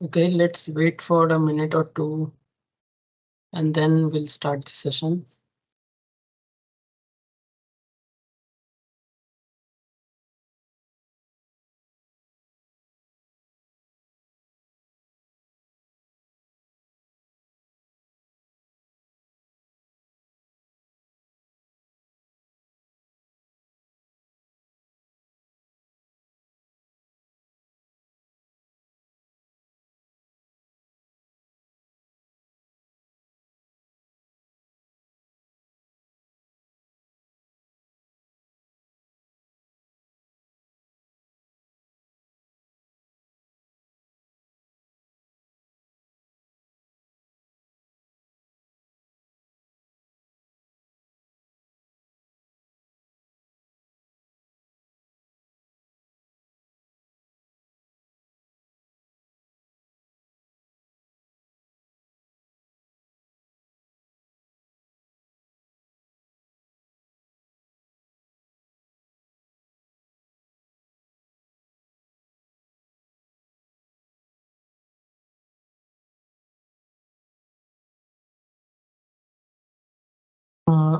Okay, let's wait for a minute or two and then we'll start the session.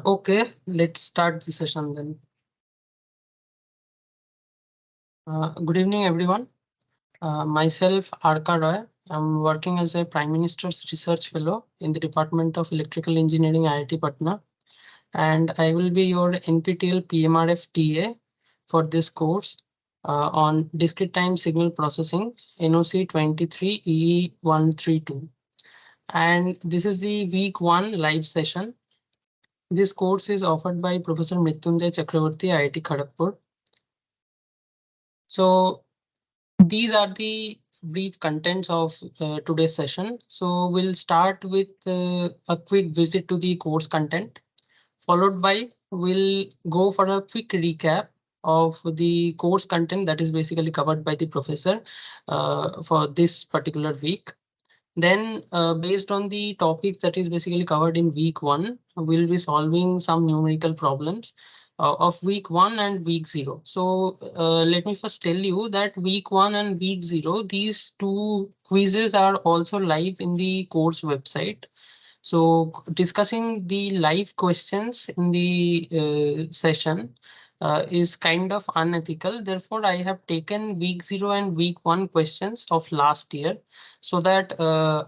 Okay, let's start the session then. Good evening, everyone. Myself, Arka Roy. I'm working as a Prime Minister's Research Fellow in the Department of Electrical Engineering, IIT Patna, and I will be your NPTEL PMRF TA for this course on Discrete Time Signal Processing, NOC 23E132. And this is the week 1 live session. This course is offered by Professor Mrityunjay Chakravarti, IIT Kharagpur. So these are the brief contents of today's session. So we'll start with a quick visit to the course content, followed by we'll go for a quick recap of the course content that is basically covered by the professor for this particular week. Then, based on the topics that is basically covered in week 1, we'll be solving some numerical problems of week 1 and week 0. So let me first tell you that week 1 and week 0, these two quizzes are also live in the course website. So discussing the live questions in the session is kind of unethical. Therefore, I have taken week 0 and week 1 questions of last year so that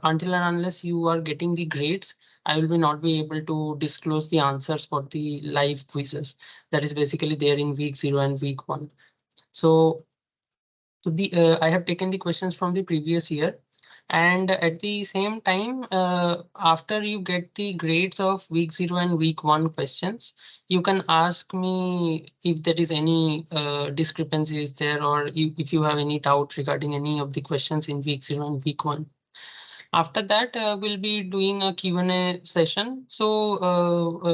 until and unless you are getting the grades, I will not be able to disclose the answers for the live quizzes that is basically there in week 0 and week 1. So I have taken the questions from the previous year, and at the same time, after you get the grades of week 0 and week 1 questions, you can ask me if there is any discrepancies there, or if you have any doubt regarding any of the questions in week 0 and week 1. After that, we'll be doing a Q&A session. So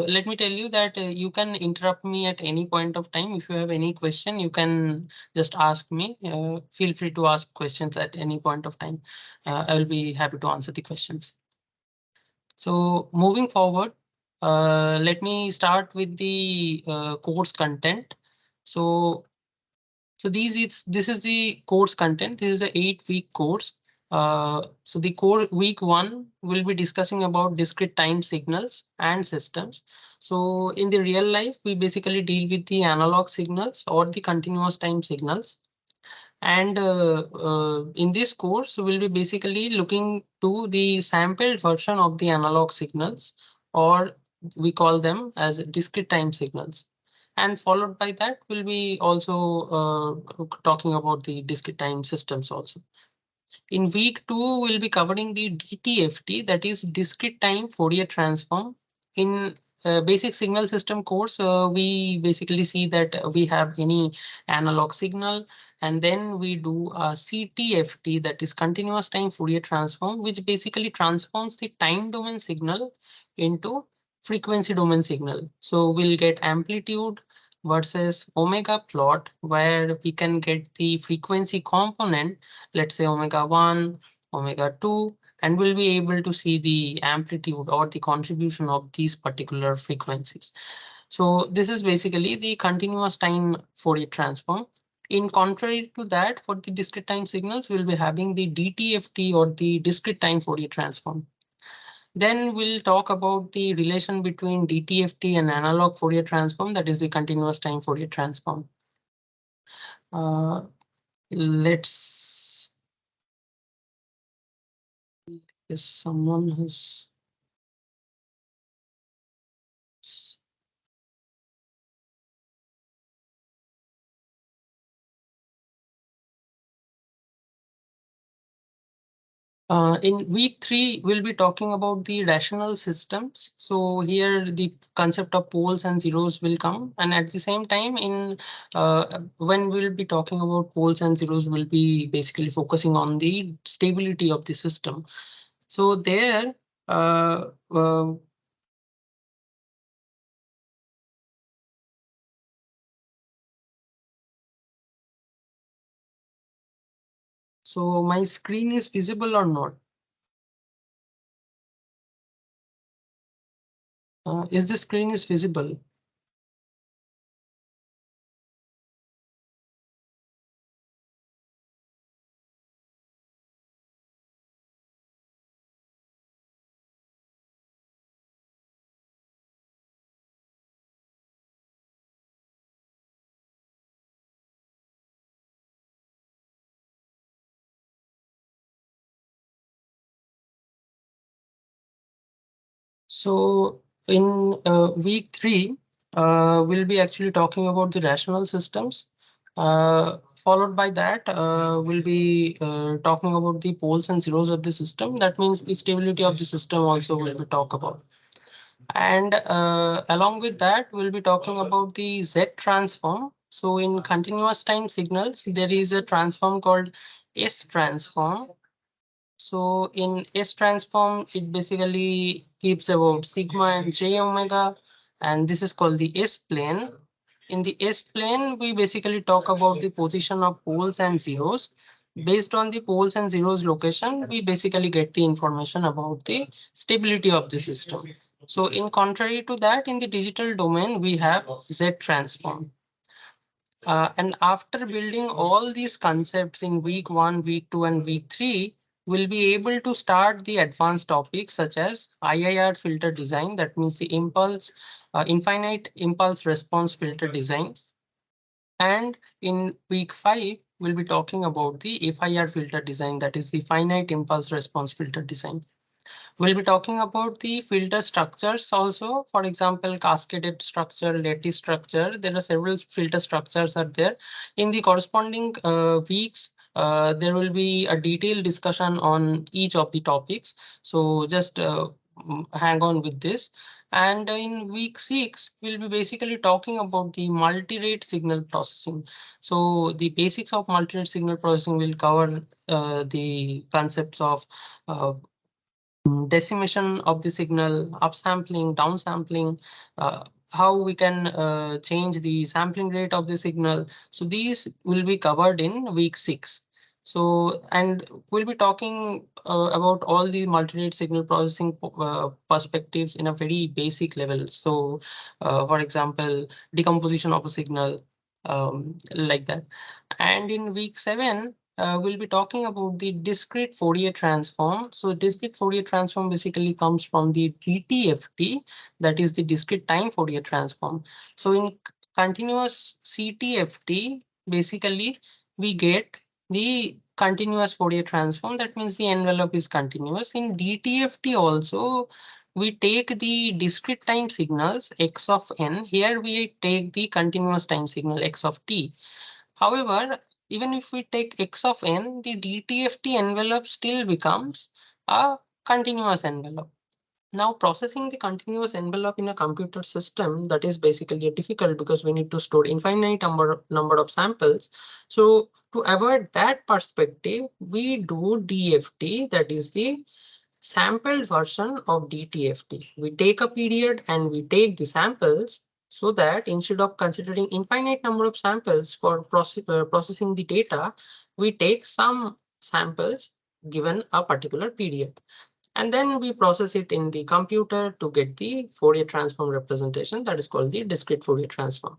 let me tell you that you can interrupt me at any point of time. If you have any question, you can just ask me. Feel free to ask questions at any point of time. I will be happy to answer the questions. So moving forward, let me start with the course content. So this is the course content. This is a 8-week course. So the core week 1 will be discussing about discrete time signals and systems. So in the real life, we basically deal with the analog signals or the continuous time signals. And in this course, we'll be basically looking to the sampled version of the analog signals, or we call them as discrete time signals. And followed by that, we'll be also talking about the discrete time systems also. In week 2, we'll be covering the DTFT, that is discrete time Fourier transform. In basic signal system course, we basically see that we have any analog signal, and then we do a CTFT, that is continuous time Fourier transform, which basically transforms the time domain signal into frequency domain signal. So we'll get amplitude versus omega plot, where we can get the frequency component, let's say omega 1, omega 2, and we'll be able to see the amplitude or the contribution of these particular frequencies. So this is basically the continuous time Fourier transform. In contrary to that, for the discrete time signals, we'll be having the DTFT or the discrete time Fourier transform. Then we'll talk about the relation between DTFT and analog Fourier transform, that is the continuous time Fourier transform. Let's. If someone has. In week 3, we'll be talking about the rational systems. So here the concept of poles and zeros will come. And at the same time, in when we'll be talking about poles and zeros, we'll be basically focusing on the stability of the system. So there, so my screen is visible or not? Is the screen is visible? So in week 3, we'll be actually talking about the rational systems. Followed by that, we'll be talking about the poles and zeros of the system. That means the stability of the system also will be talked about. And along with that, we'll be talking about the Z transform. So in continuous time signals, there is a transform called S transform. So in S transform, it basically keeps about sigma and j omega, and this is called the S plane. In the S plane, we basically talk about the position of poles and zeros. Based on the poles and zeros location, we basically get the information about the stability of the system. So in contrary to that, in the digital domain, we have Z transform. And after building all these concepts in week 1, week 2, and week 3, we'll be able to start the advanced topics such as IIR filter design. That means the infinite impulse response filter design. And in week 5, we'll be talking about the FIR filter design. That is the finite impulse response filter design. We'll be talking about the filter structures also. For example, cascaded structure, lattice structure. There are several filter structures are there. In the corresponding weeks, there will be a detailed discussion on each of the topics. So just hang on with this. And in week 6, we'll be basically talking about the multi-rate signal processing. So the basics of multi-rate signal processing will cover the concepts of decimation of the signal, upsampling, downsampling, how we can change the sampling rate of the signal. So these will be covered in week 6. So, and we'll be talking about all the multi-rate signal processing perspectives in a very basic level. So, for example, decomposition of a signal, like that. And in week 7, we'll be talking about the discrete Fourier transform. So discrete Fourier transform basically comes from the DTFT, that is the discrete time Fourier transform. So in continuous CTFT, basically we get the continuous Fourier transform. That means the envelope is continuous. In DTFT also, we take the discrete time signals x of n. Here we take the continuous time signal x of t. However, even if we take x of n, the DTFT envelope still becomes a continuous envelope. Now, processing the continuous envelope in a computer system, that is basically difficult because we need to store infinite number of samples. So to avoid that perspective, we do DFT, that is the sampled version of DTFT. We take a period and we take the samples, so that instead of considering infinite number of samples for processing the data, we take some samples given a particular period. And then we process it in the computer to get the Fourier transform representation, that is called the discrete Fourier transform.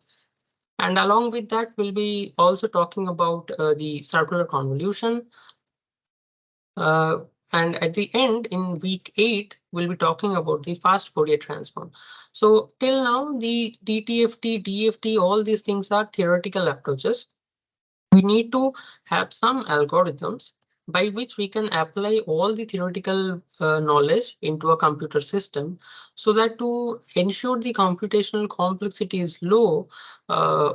And along with that, we'll be also talking about the circular convolution. Uh, and at the end, in week 8, we'll be talking about the fast Fourier transform. So till now, the DTFT, DFT, all these things are theoretical approaches. We need to have some algorithms by which we can apply all the theoretical knowledge into a computer system, so that to ensure the computational complexity is low. Uh,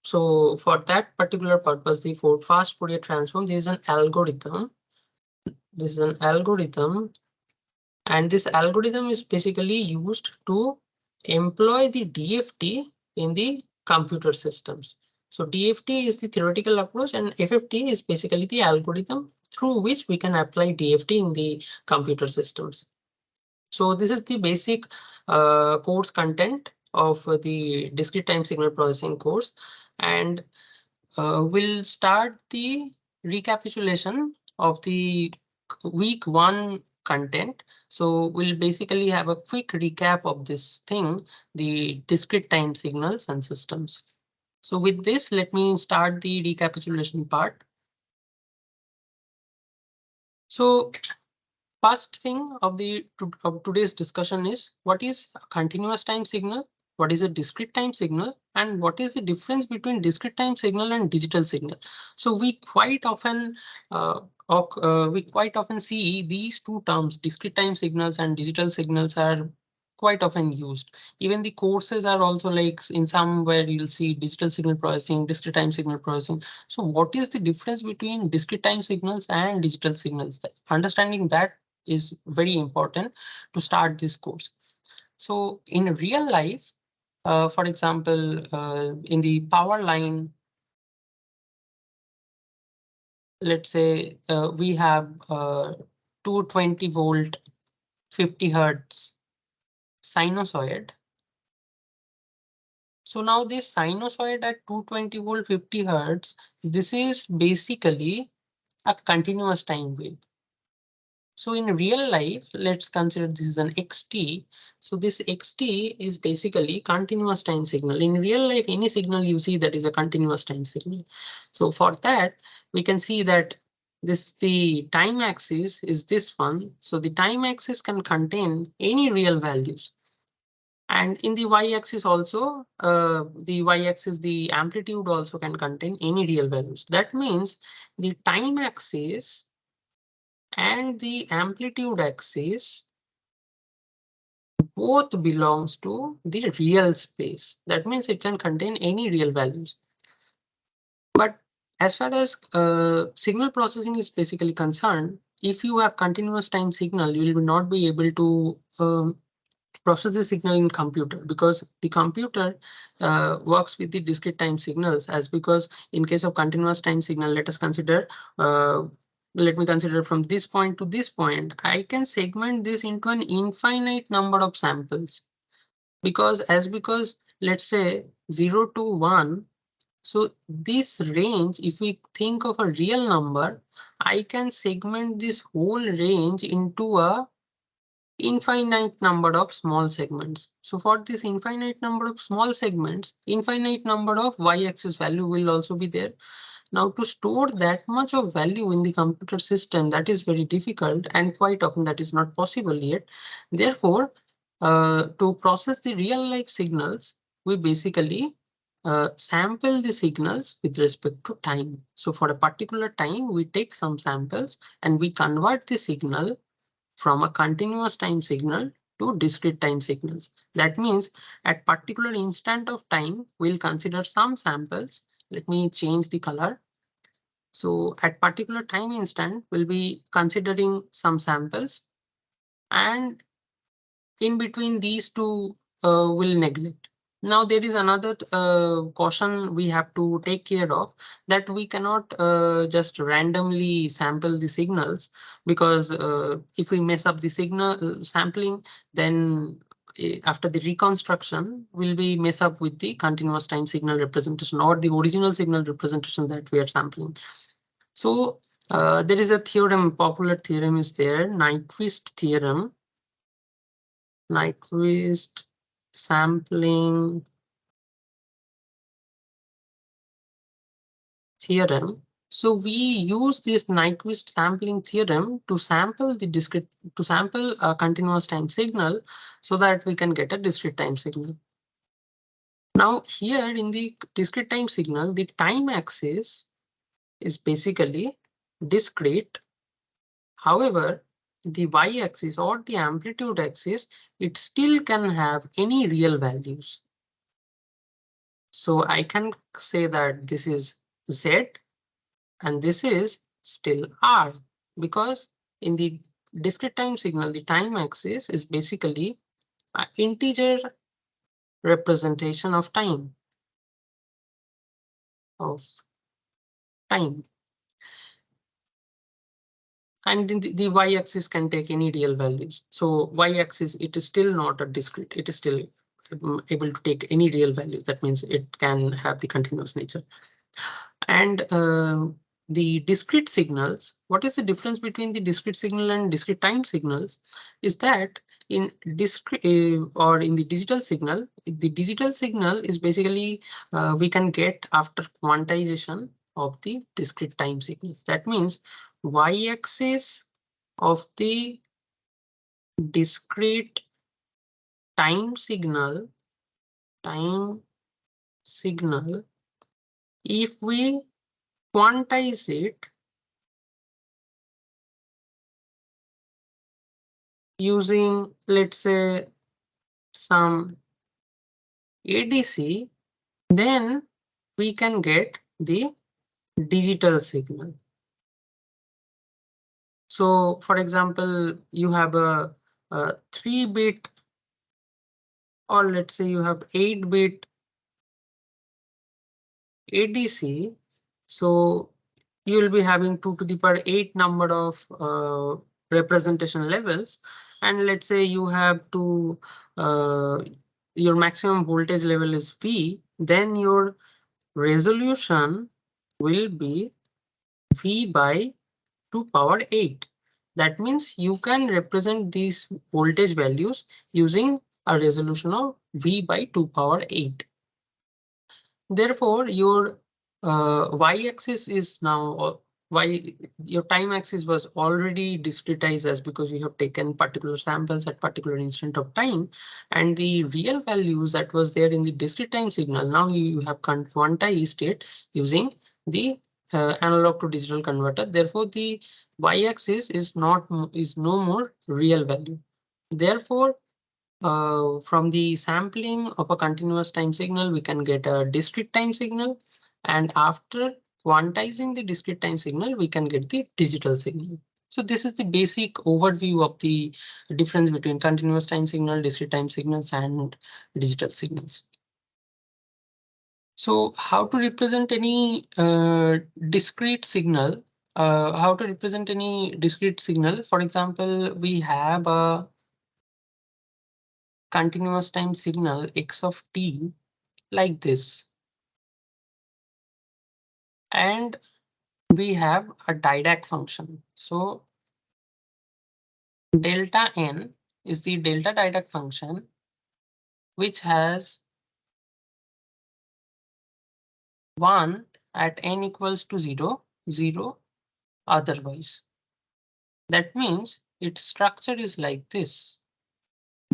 so for that particular purpose, the for fast Fourier transform, there is an algorithm. This is an algorithm, and this algorithm is basically used to employ the DFT in the computer systems. So DFT is the theoretical approach, and FFT is basically the algorithm through which we can apply DFT in the computer systems. So this is the basic course content of the discrete time signal processing course, and we'll start the recapitulation of the week 1 content. So we'll basically have a quick recap of this thing, the discrete time signals and systems. So with this, let me start the recapitulation part. So first thing of today's discussion is what is a continuous time signal, what is a discrete time signal, and what is the difference between discrete time signal and digital signal. So uh, we quite often see these two terms, discrete time signals and digital signals, are quite often used. Even the courses are also like in some where you'll see digital signal processing, discrete time signal processing. So what is the difference between discrete time signals and digital signals? Understanding that is very important to start this course. So in real life, for example, in the power line, let's say we have 220-volt, 50 hertz sinusoid. So now this sinusoid at 220-volt, 50 hertz, this is basically a continuous time wave. So in real life, let's consider this is an XT. So this XT is basically continuous time signal. In real life, any signal you see that is a continuous time signal. So for that, we can see that the time axis is this one. So the time axis can contain any real values. And in the y-axis also, the y-axis, the amplitude also can contain any real values. That means the time axis and the amplitude axis both belongs to the real space. That means it can contain any real values. But as far as signal processing is basically concerned, if you have continuous time signal, you will not be able to process the signal in computer, because the computer works with the discrete time signals. As because in case of continuous time signal, uh, let me consider from this point to this point, I can segment this into an infinite number of samples, because let's say 0 to 1. So this range, if we think of a real number, I can segment this whole range into a infinite number of small segments. So for this infinite number of small segments, infinite number of y-axis value will also be there. Now to store that much of value in the computer system, that is very difficult, and quite often that is not possible yet. Therefore, to process the real life signals, we basically sample the signals with respect to time. So for a particular time, we take some samples and we convert the signal from a continuous time signal to discrete time signals. That means at particular instant of time, we'll consider some samples. Let me change the color. So at particular time instant, we'll be considering some samples, and in between these two will neglect. Now there is another caution we have to take care of, that we cannot just randomly sample the signals, because if we mess up the signal sampling, then after the reconstruction will be mess up with the continuous time signal representation or the original signal representation that we are sampling. So there is a theorem, popular theorem is there, Nyquist theorem. Nyquist sampling theorem. So we use this Nyquist sampling theorem to sample a continuous time signal so that we can get a discrete time signal. Now here in the discrete time signal, the time axis is basically discrete. However, the y-axis or the amplitude axis, it still can have any real values. So I can say that this is Z and this is still R, because in the discrete time signal, the time axis is basically an integer representation of time. And the y-axis can take any real values. So y-axis, it is still not a discrete. It is still able to take any real values. That means it can have the continuous nature. And the discrete signals, what is the difference between the discrete signal and discrete time signals is that in discrete or in the digital signal is basically we can get after quantization of the discrete time signals. That means y-axis of the discrete time signal, if we quantize it using, let's say, some ADC, then we can get the digital signal. So for example, you have a 3-bit, or let's say you have 8-bit ADC. So you will be having 2 to the power 8 number of representation levels. And let's say you have to your maximum voltage level is V, then your resolution will be V by 2 power 8. That means you can represent these voltage values using a resolution of V by 2 power 8. Therefore, your y-axis is now your time axis was already discretized as because you have taken particular samples at particular instant of time, and the real values that was there in the discrete time signal, now you have quantized it using the analog to digital converter. Therefore, the y-axis is no more real value. Therefore, from the sampling of a continuous time signal, we can get a discrete time signal. And after quantizing the discrete time signal, we can get the digital signal. So this is the basic overview of the difference between continuous time signal, discrete time signals, and digital signals. So how to represent any discrete signal? For example, we have a continuous time signal x of t like this. And we have a Dirac function. So delta n is the delta Dirac function, which has 1 at n equals to 0, 0 otherwise. That means its structure is like this.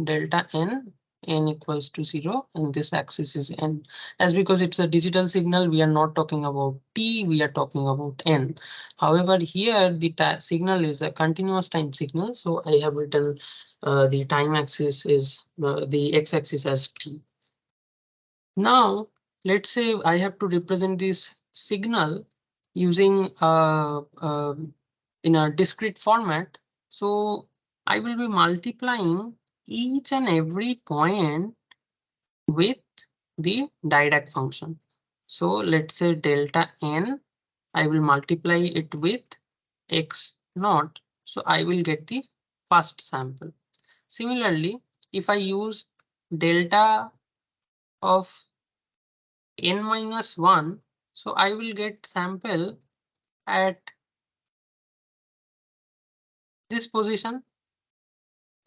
Delta n equals to 0, and this axis is n. As because it's a digital signal, we are not talking about t, we are talking about n. However, here the signal is a continuous time signal, so I have written the time axis is the x-axis as t. Now let's say I have to represent this signal using in a discrete format. So I will be multiplying each and every point with the Dirac function. So let's say delta n, I will multiply it with x naught. So I will get the first sample. Similarly, if I use delta of n minus 1, so I will get sample at this position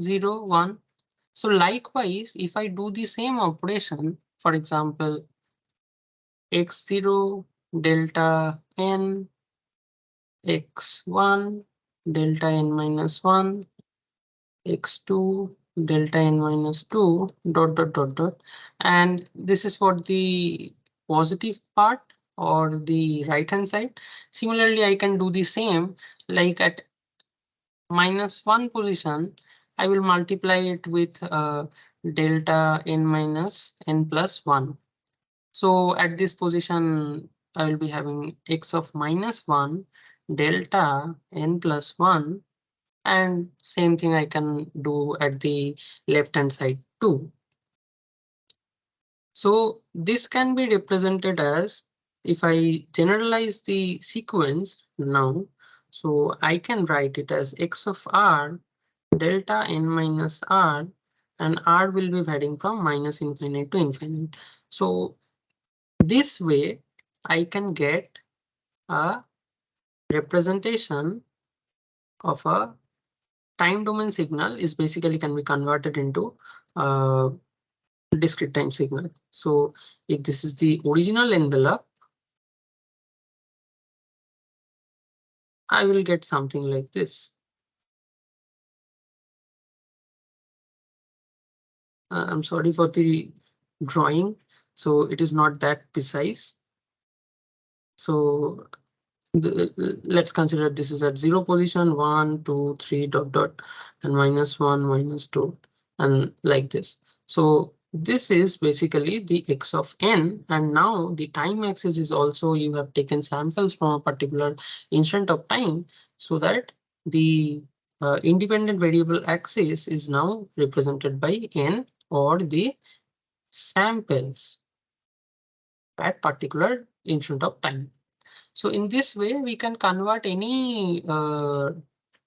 0, 1. So likewise, if I do the same operation, for example, x0, delta n x1 delta n minus 1 x2 delta n minus 2 dot dot dot dot, and this is for the positive part or the right hand side. Similarly, I can do the same, like at -1 position, I will multiply it with delta n minus n plus 1. So at this position, I will be having x of -1 delta n plus 1, and same thing I can do at the left hand side too. So this can be represented as, if I generalize the sequence now, so I can write it as x of r delta n minus r, and r will be varying from minus infinite to infinite. So this way I can get a representation of a time domain signal is basically can be converted into discrete time signal. So if this is the original envelope, I will get something like this. I'm sorry for the drawing, so it is not that precise. So let's consider this is at 0 position, 1, 2, 3 dot dot, and -1, -2, and like this. So this is basically the x of n, and now the time axis is also, you have taken samples from a particular instant of time, so that the independent variable axis is now represented by n, or the samples at particular instant of time. So in this way, we can convert any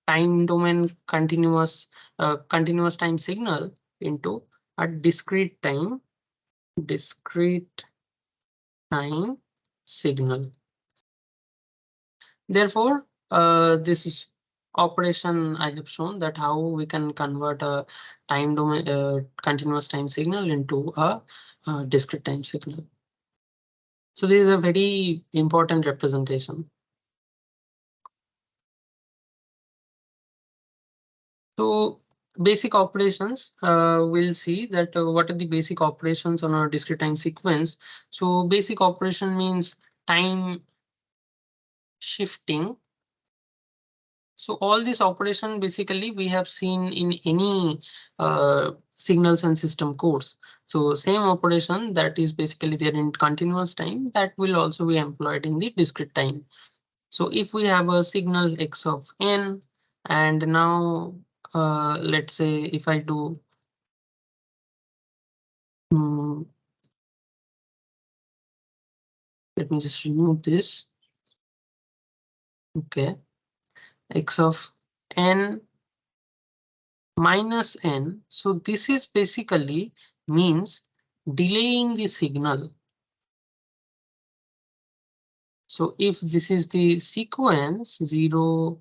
time domain continuous time signal into a discrete time signal. Therefore, this is operation I have shown that how we can convert a time domain continuous time signal into a discrete time signal. So this is a very important representation. So basic operations, we'll see that what are the basic operations on a discrete time sequence. So basic operation means time shifting. So all this operation basically we have seen in any signals and system course. So same operation that is basically there in continuous time, that will also be employed in the discrete time. So if we have a signal x of n, and now let's say if I do let me just remove this. Okay, x of n minus n. So this is basically means delaying the signal. So if this is the sequence 0,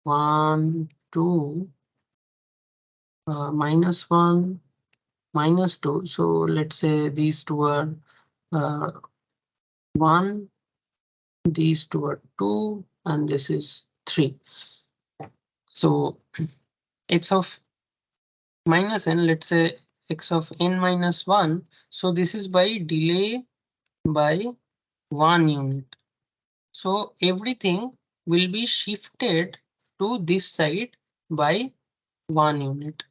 1, 2, -1, -2. So let's say these two are 1, these two are 2, and this is 3. So x of minus n, let's say x of n minus 1. So this is by delay by 1 unit. So everything will be shifted to this side by 1 unit.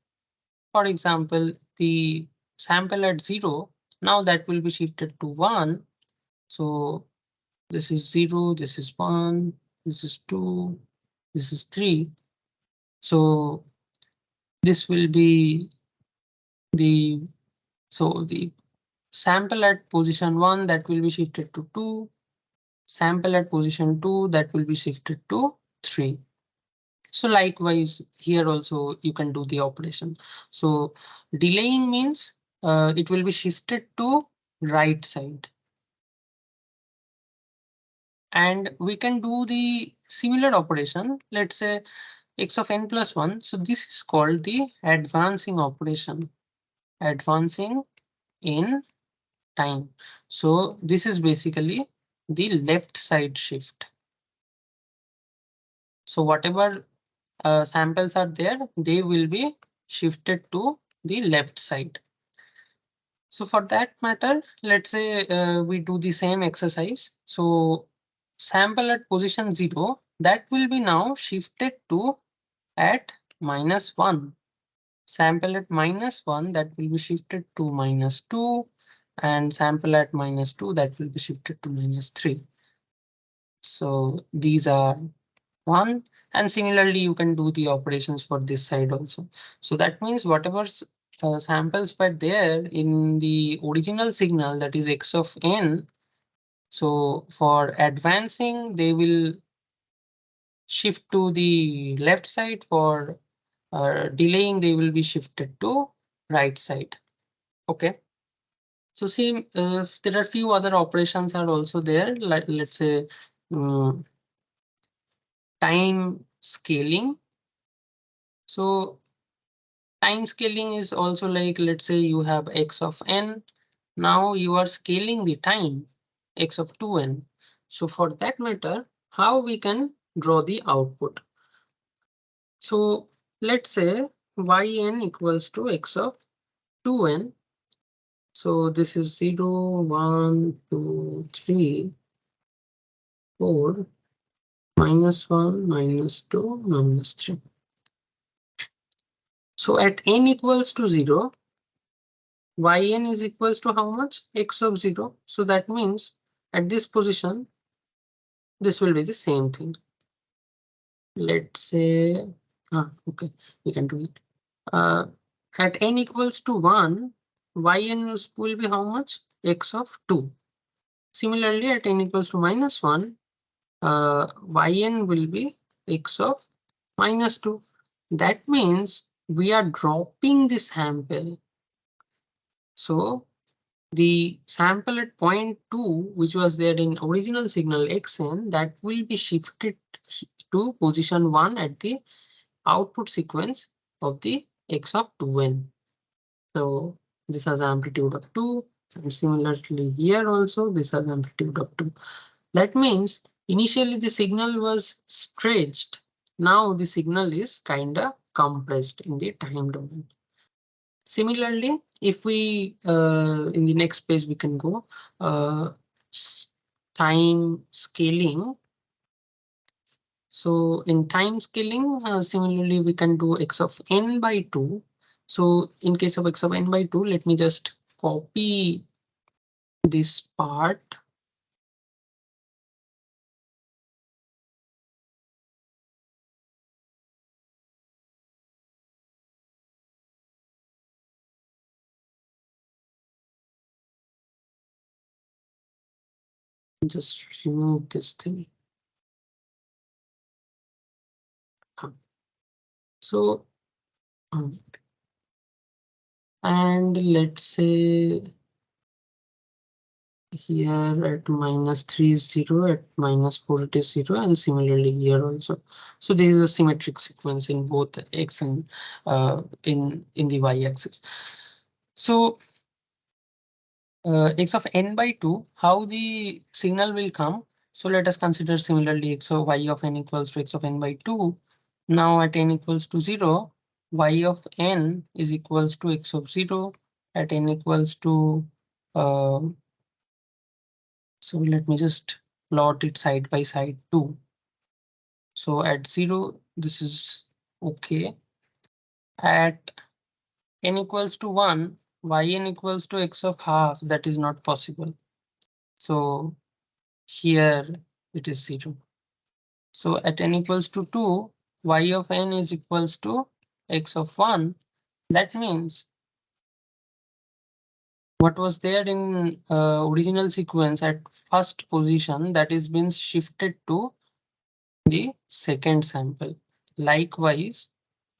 For example, the sample at 0, now that will be shifted to 1. So this is 0, this is 1, this is 2, this is 3. So this will be the sample at position 1 that will be shifted to 2. Sample at position 2 that will be shifted to 3. So likewise here also you can do the operation. So delaying means it will be shifted to right side. And we can do the similar operation. Let's say x of n plus 1. So this is called the advancing operation. Advancing in time. So this is basically the left side shift. So whatever samples are there, they will be shifted to the left side. So for that matter, let's say we do the same exercise. So sample at position 0, that will be now shifted to at -1. Sample at -1, that will be shifted to -2, and sample at -2, that will be shifted to -3. So these are 1, and similarly you can do the operations for this side also. So that means whatever samples were there in the original signal, that is x of n, so for advancing they will shift to the left side, for delaying they will be shifted to right side. Okay, so see, there are few other operations are also there, like let's say time scaling. So time scaling is also like, let's say you have x of n. Now you are scaling the time x of 2n. So for that matter, how we can draw the output? So let's say yn equals to x of 2n. So this is 0, 1, 2, 3, 4, -1, -2, -3. So at n equals to 0, yn is equals to how much? X of 0. So that means at this position, this will be the same thing. Let's say, okay, we can do it. At n equals to 1, yn will be how much? X of 2. Similarly, at n equals to -1, yn will be x of -2. That means we are dropping the sample. So the sample at point 2, which was there in original signal xn, that will be shifted to position 1 at the output sequence of the x of 2n. So this has amplitude of 2, and similarly here also this has amplitude of 2. That means initially the signal was stretched. Now the signal is kinda compressed in the time domain. Similarly, if we in the next page we can go time scaling. So in time scaling, similarly we can do x of n by 2. So in case of x of n by 2, let me just copy this part. Just remove this thing. So and let's say here at -3 is 0, at -4 it is 0, and similarly here also. So there is a symmetric sequence in both x and in the y-axis. So x of n by 2, how the signal will come? So let us consider similarly x of y of n equals to x of n by 2. Now at n equals to 0, y of n is equals to x of 0. At n equals to so let me just plot it side by side too. So at 0, this is okay. At n equals to 1, yn equals to x of half, that is not possible. So here it is 0. So at n equals to 2, y of n is equals to x of 1. That means what was there in original sequence at first position, that is been shifted to the second sample. Likewise,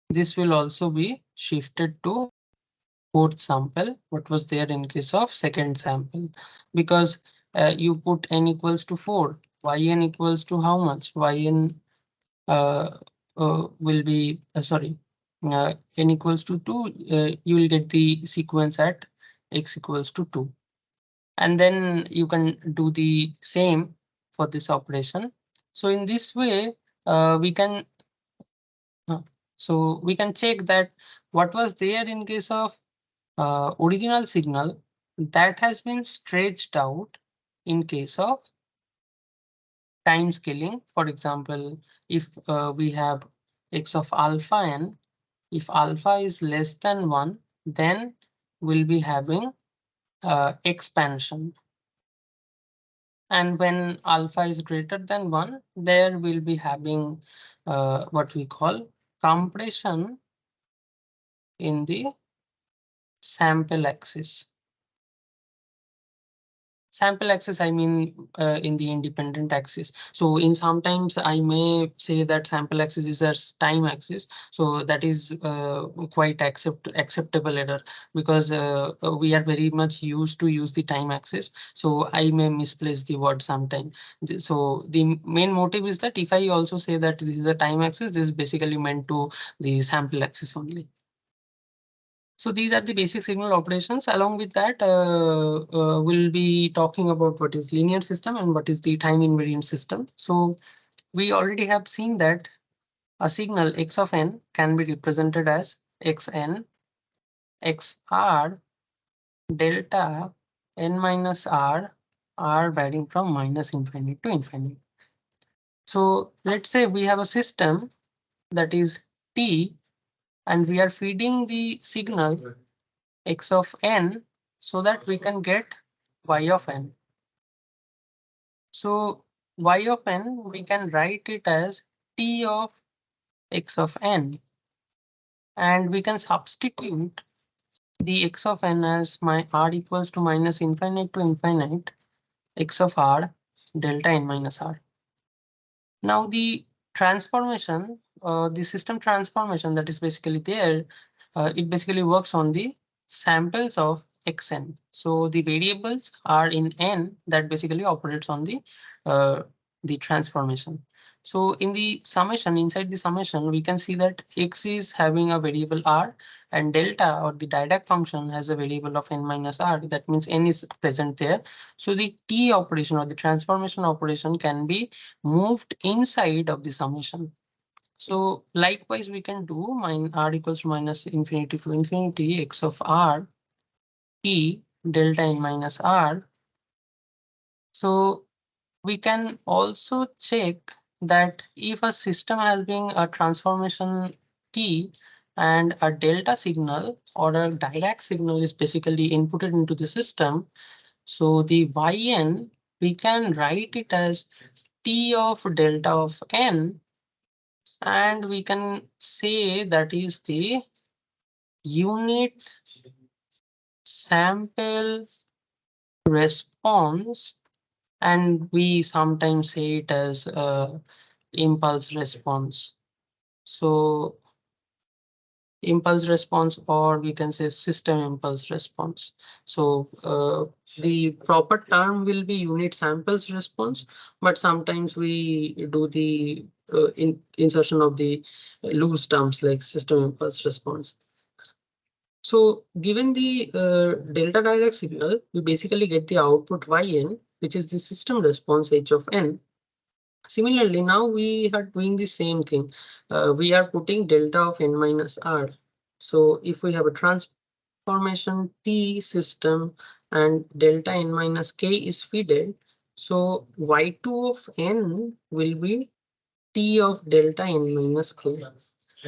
this will also be shifted to fourth sample, what was there in case of second sample, because you put n equals to 4, yn equals to how much? Yn will be n equals to 2, you will get the sequence at x equals to 2. And then you can do the same for this operation. So in this way, we can check that what was there in case of original signal that has been stretched out in case of time scaling. For example, if we have x of alpha n, if alpha is less than 1, then we'll be having expansion. And when alpha is greater than 1, there will be having what we call compression in the sample axis. Sample axis, I mean in the independent axis. So in sometimes I may say that sample axis is a time axis. So that is quite acceptable error, because we are very much used to use the time axis. So I may misplace the word sometime. So the main motive is that if I also say that this is a time axis, this is basically meant to the sample axis only. So these are the basic signal operations. Along with that, we'll be talking about what is linear system and what is the time invariant system. So we already have seen that a signal x of n can be represented as xn, xr, delta n minus r varying from minus infinite to infinite. So let's say we have a system that is t, and we are feeding the signal x of n so that we can get y of n. So y of n, we can write it as t of x of n, and we can substitute the x of n as my r equals to minus infinite to infinite x of r delta n minus r. Now the transformation, the system transformation that is basically there, it basically works on the samples of xn. So the variables are in n that basically operates on the transformation. So in the summation, inside the summation, we can see that x is having a variable r, and delta or the Dirac function has a variable of n minus r. That means n is present there. So the t operation or the transformation operation can be moved inside of the summation. So likewise, we can do r equals to minus infinity to infinity x of r t delta n minus r. So we can also check that if a system has been a transformation t and a delta signal or a Dirac signal is basically inputted into the system. So the yn, we can write it as t of delta of n, and we can say that is the unit sample response, and we sometimes say it as impulse response. So impulse response, or we can say system impulse response. So the proper term will be unit samples response, but sometimes we do the insertion of the loose terms like system impulse response. So given the delta Dirac signal, we basically get the output yn, which is the system response h of n. Similarly, now we are doing the same thing. We are putting delta of n minus r. So if we have a transformation t system and delta n minus k is fed, so y2 of n will be t of delta n minus k.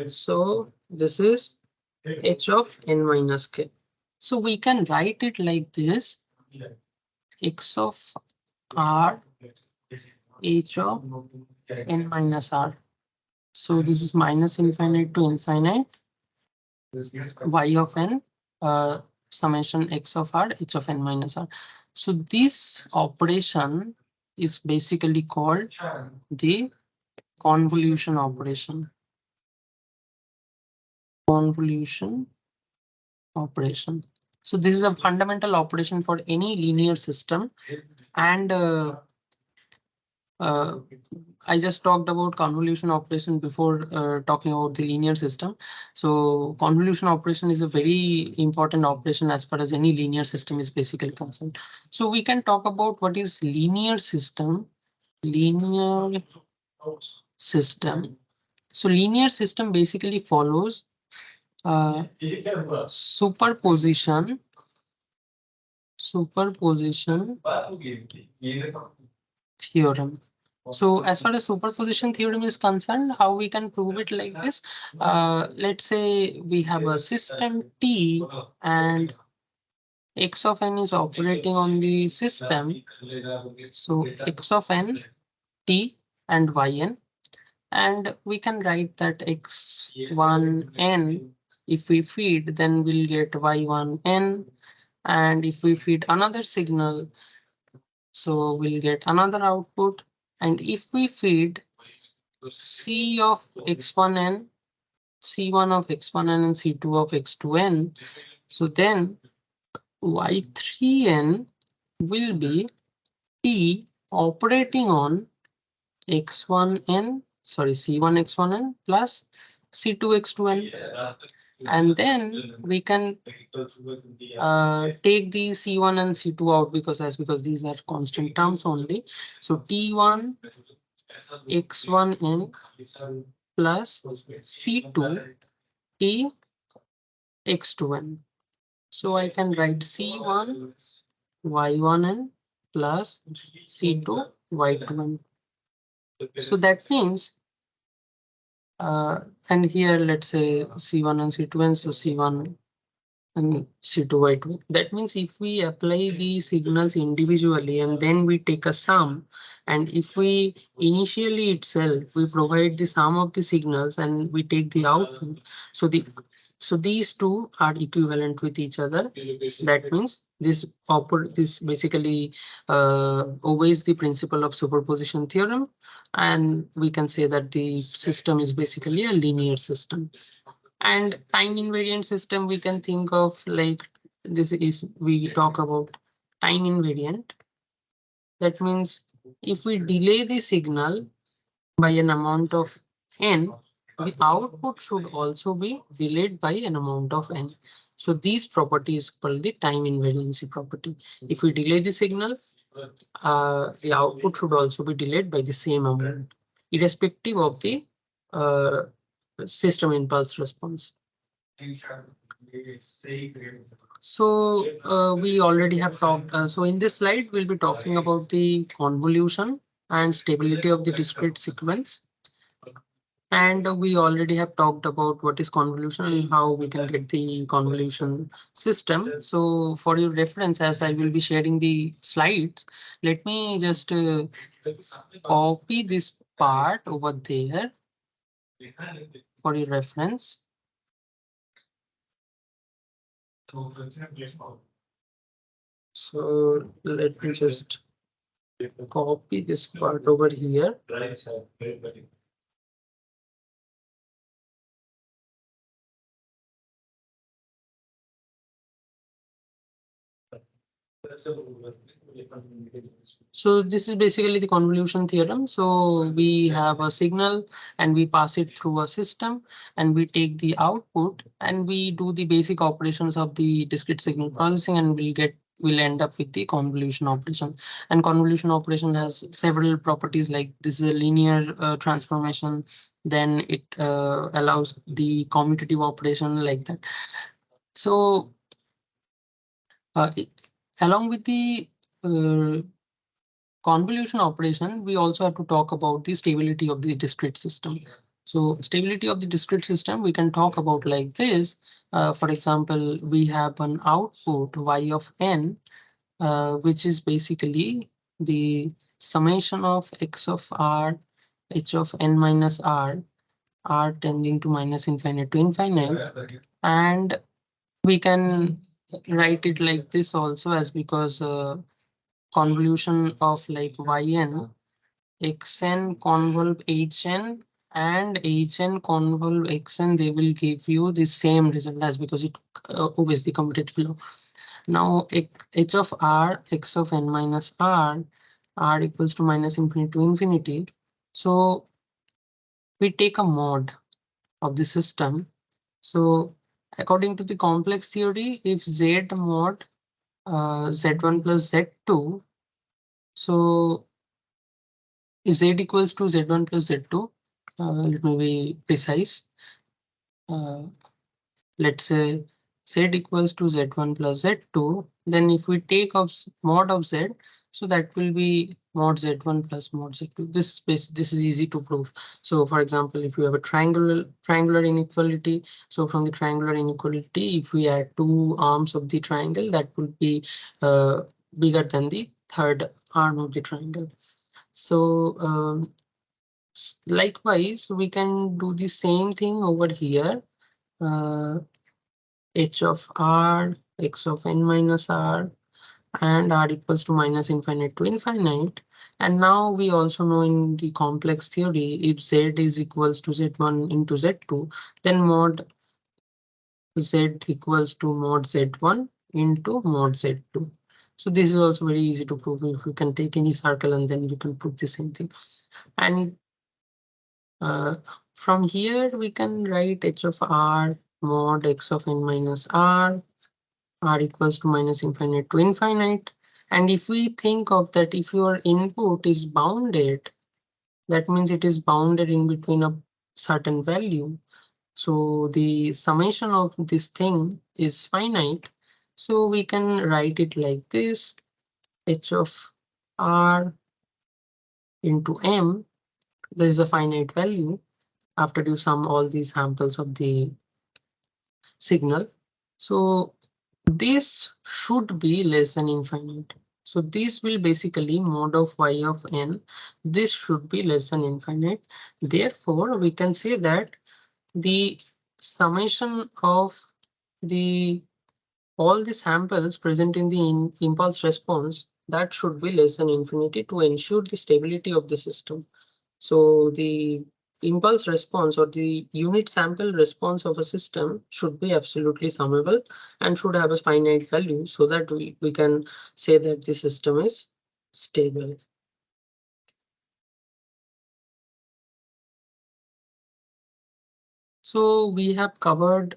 So this is h of n minus k. So we can write it like this: x of r h of n minus r. So this is minus infinite to infinite y of n summation x of r h of n minus r. So this operation is basically called the convolution operation. Convolution operation. So this is a fundamental operation for any linear system, and I just talked about convolution operation before talking about the linear system. So convolution operation is a very important operation as far as any linear system is basically concerned. So we can talk about what is linear system linear system. So linear system basically follows superposition theorem. So as far as superposition theorem is concerned, how we can prove it like this? Let's say we have a system T and x of n is operating on the system. So x of n, t and yn, and we can write that x1n, if we feed, then we'll get y1n, and if we feed another signal, so we'll get another output. And if we feed c of x1n, c1 of x1n and c2 of x2n, so then y3n will be t operating on x1n, sorry, c1 x1n plus c2 x2n. And then we can take the c1 and c2 out because these are constant terms only. So t1 x1n plus c2 t x2n. So I can write c1 y1n plus c2 y2n. So that means and here let's say c1 and c2 and so c1 and c2 y2. That means if we apply the signals individually and then we take a sum, and if we initially itself we provide the sum of the signals and we take the output, so these two are equivalent with each other. That means this basically obeys the principle of superposition theorem, and we can say that the system is basically a linear system. And time invariant system, we can think of like this. If we talk about time invariant, that means if we delay the signal by an amount of n, the output should also be delayed by an amount of n. So these properties called the time invariancy property. If we delay the signal, the output should also be delayed by the same amount, irrespective of the uh, system impulse response. So we already have talked. So in this slide, we'll be talking about the convolution and stability of the discrete sequence. And we already have talked about what is convolution and how we can get the convolution system. So for your reference, as I will be sharing the slides, let me just copy this part over there for your reference. So let me just copy this part over here. So this is basically the convolution theorem. So we have a signal and we pass it through a system and we take the output and we do the basic operations of the discrete signal processing, and we'll end up with the convolution operation. And convolution operation has several properties, like this is a linear transformation. Then it allows the commutative operation like that. So along with the convolution operation, we also have to talk about the stability of the discrete system. So stability of the discrete system, we can talk about like this. For example, we have an output y of n, which is basically the summation of x of r, h of n minus r tending to minus infinite to infinite. And we can write it like this also, as because convolution of like yn, xn convolve hn and hn convolve xn, they will give you the same result, as because it obeys the commutative law. Now h of r, x of n minus r equals to minus infinity to infinity. So we take a mod of the system. So according to the complex theory, if z mod z1 plus z2, so if z equals to z1 plus z2, let me be precise. Uh, let's say z equals to z1 plus z2, then if we take of mod of z, so that will be mod z1 plus mod z2. This is easy to prove. So for example, if you have a triangular inequality, so from the triangular inequality, if we add two arms of the triangle, that will be bigger than the third arm of the triangle. So likewise, we can do the same thing over here. H of r, x of n minus r, and r equals to minus infinite to infinite. And now we also know in the complex theory, if z is equals to z1 into z2, then mod z equals to mod z1 into mod z2. So this is also very easy to prove. If you can take any circle and then you can prove the same thing. And from here we can write h of r mod x of n minus r equals to minus infinite to infinite. And if we think of that, if your input is bounded, that means it is bounded in between a certain value. So the summation of this thing is finite. So we can write it like this: h of r into m. There is a finite value after you sum all these samples of the signal. So this should be less than infinite. So this will basically mod of y of n. This should be less than infinite. Therefore, we can say that the summation of the all the samples present in the impulse response, that should be less than infinity to ensure the stability of the system. So the impulse response or the unit sample response of a system should be absolutely summable and should have a finite value so that we can say that the system is stable. So we have covered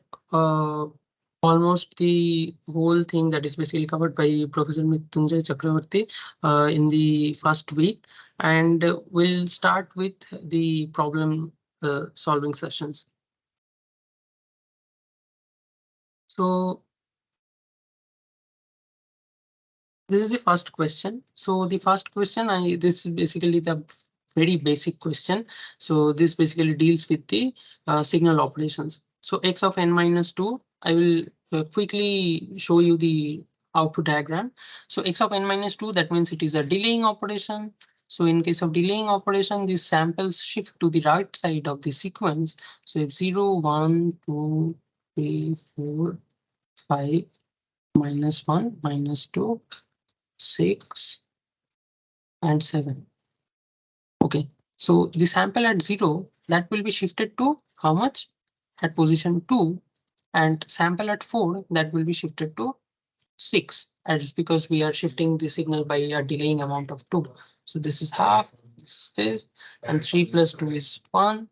almost the whole thing that is basically covered by Professor Mrityunjay Chakravarti in the first week, and we'll start with the problem solving sessions. So this is the first question. So the first question, this is basically the very basic question. So this basically deals with the signal operations. So x of n minus 2, I will quickly show you the output diagram. So x of n minus 2, that means it is a delaying operation. So in case of delaying operation, these samples shift to the right side of the sequence. So if 0, 1, 2, 3, 4, 5, minus 1, minus 2, 6, and 7. Okay, so the sample at 0, that will be shifted to how much? At position 2, and sample at 4, that will be shifted to 6, as because we are shifting the signal by a delaying amount of 2. So this is half, this is this, and 3 plus 2 is 1,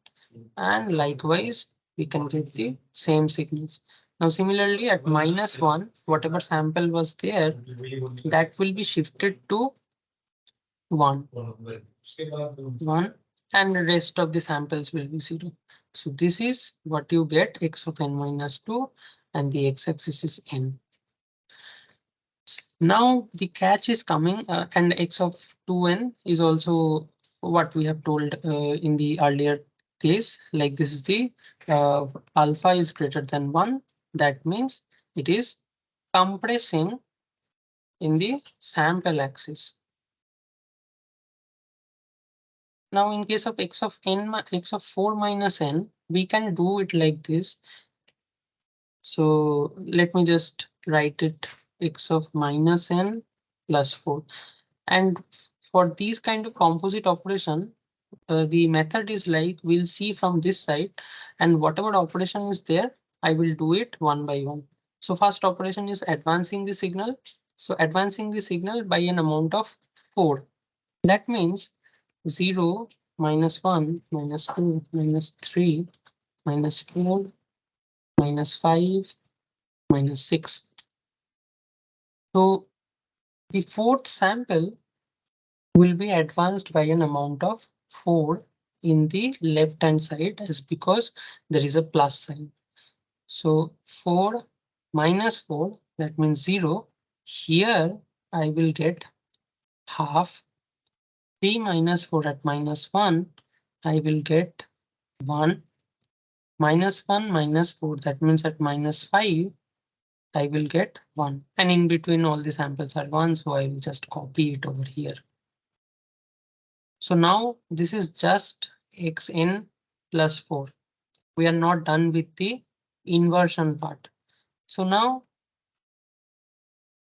and likewise we can get the same signals. Now similarly at minus 1, whatever sample was there, that will be shifted to 1, and the rest of the samples will be 0. So this is what you get, x of n minus 2, and the x-axis is n. Now the catch is coming, and x of 2n is also what we have told in the earlier case. Like this is the alpha is greater than 1. That means it is compressing in the sample axis. Now in case of x of n, x of 4 minus n, we can do it like this. So let me just write it, x of minus n plus 4. And for these kind of composite operation, the method is like we'll see from this side, and whatever operation is there, I will do it one by one. So first operation is advancing the signal. So advancing the signal by an amount of 4. That means 0, minus 1, minus 2, minus 3, minus 4, minus 5, minus 6. So the fourth sample will be advanced by an amount of 4 in the left hand side, as because there is a plus sign. So 4 minus 4, that means 0. Here I will get half. 3 minus 4 at minus 1, I will get 1. Minus 1 minus 4, that means at minus 5, I will get 1. And in between all the samples are 1, so I will just copy it over here. So now this is just xn plus 4. We are not done with the inversion part. So now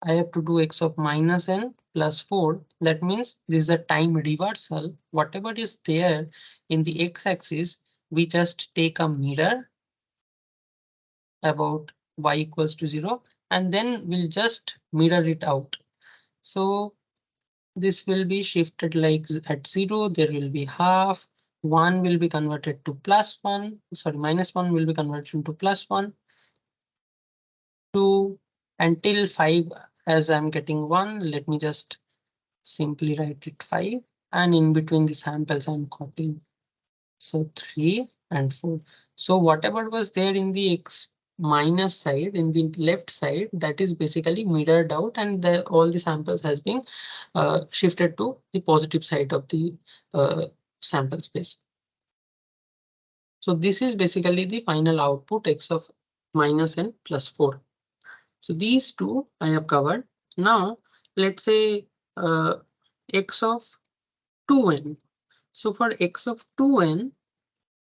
I have to do x of minus n plus 4. That means this is a time reversal. Whatever is there in the x-axis, we just take a mirror about y equals to 0, and then we'll just mirror it out. So this will be shifted like at 0, there will be half. 1 will be converted to plus 1. Sorry, minus 1 will be converted into plus 1. 2 until 5, as I'm getting 1. Let me just simply write it 5. And in between the samples, I'm copying. So 3 and 4. So whatever was there in the x minus side, in the left side, that is basically mirrored out, and all the samples has been shifted to the positive side of the sample space. So this is basically the final output x of minus n plus 4. So these two I have covered. Now let's say x of 2n. So for x of 2n,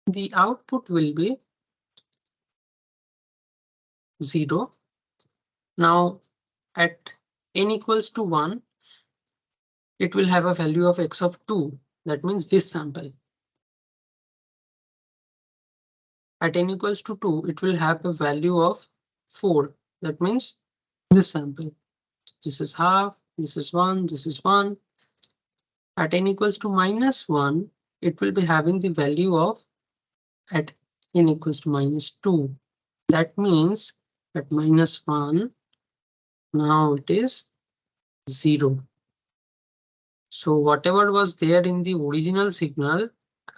the output will be 0. Now at n equals to 1, it will have a value of x of 2. That means this sample. At n equals to 2, it will have a value of 4. That means this sample. This is half, this is 1, this is 1. At n equals to minus 1, it will be having the value of at n equals to minus 2. That means at minus 1, now it is 0. So whatever was there in the original signal,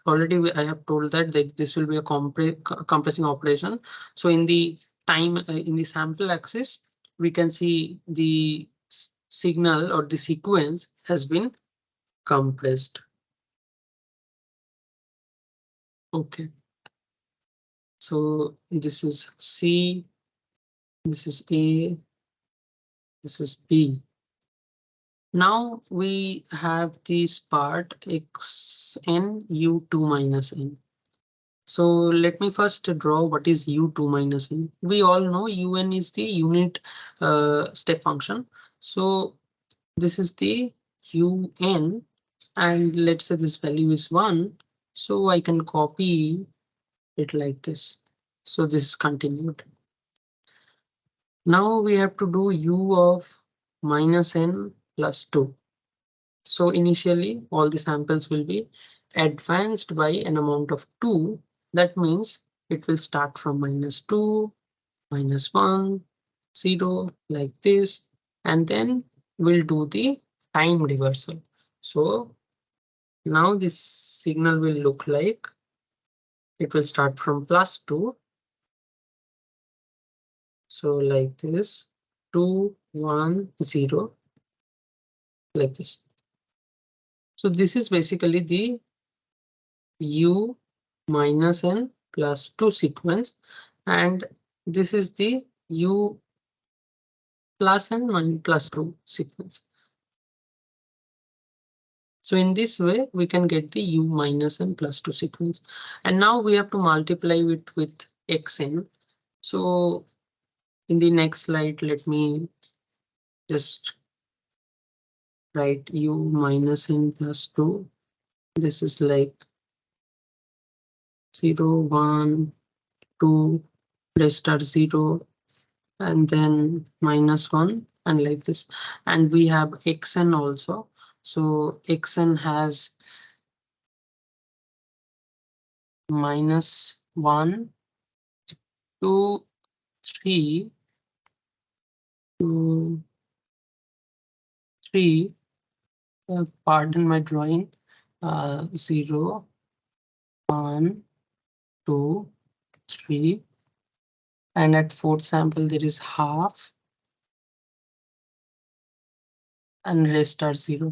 already I have told that this will be a compressing operation. So in the time in the sample axis, we can see the signal or the sequence has been compressed. Okay. So this is C, this is A, this is B. Now we have this part xn u2 minus n. So let me first draw what is u2 minus n. We all know un is the unit step function. So this is the un, and let's say this value is 1. So I can copy it like this. So this is continued. Now we have to do u of minus n plus 2. So initially all the samples will be advanced by an amount of 2. That means it will start from minus 2, minus 1, 0 like this, and then we'll do the time reversal. So now this signal will look like it will start from plus 2. So like this, 2, 1, 0 like this. So this is basically the u minus n plus 2 sequence, and this is the u plus n minus plus 2 sequence. So in this way, we can get the u minus n plus 2 sequence. And now we have to multiply it with xn. So in the next slide, let me just write u minus n plus 2. This is like 0, 1, 2, restart 0, and then minus 1, and like this. And we have xn also. So xn has minus 1, 2, 3, 2, 3, pardon my drawing. 0, 1, 2, 3, and at fourth sample there is half, and rest are 0.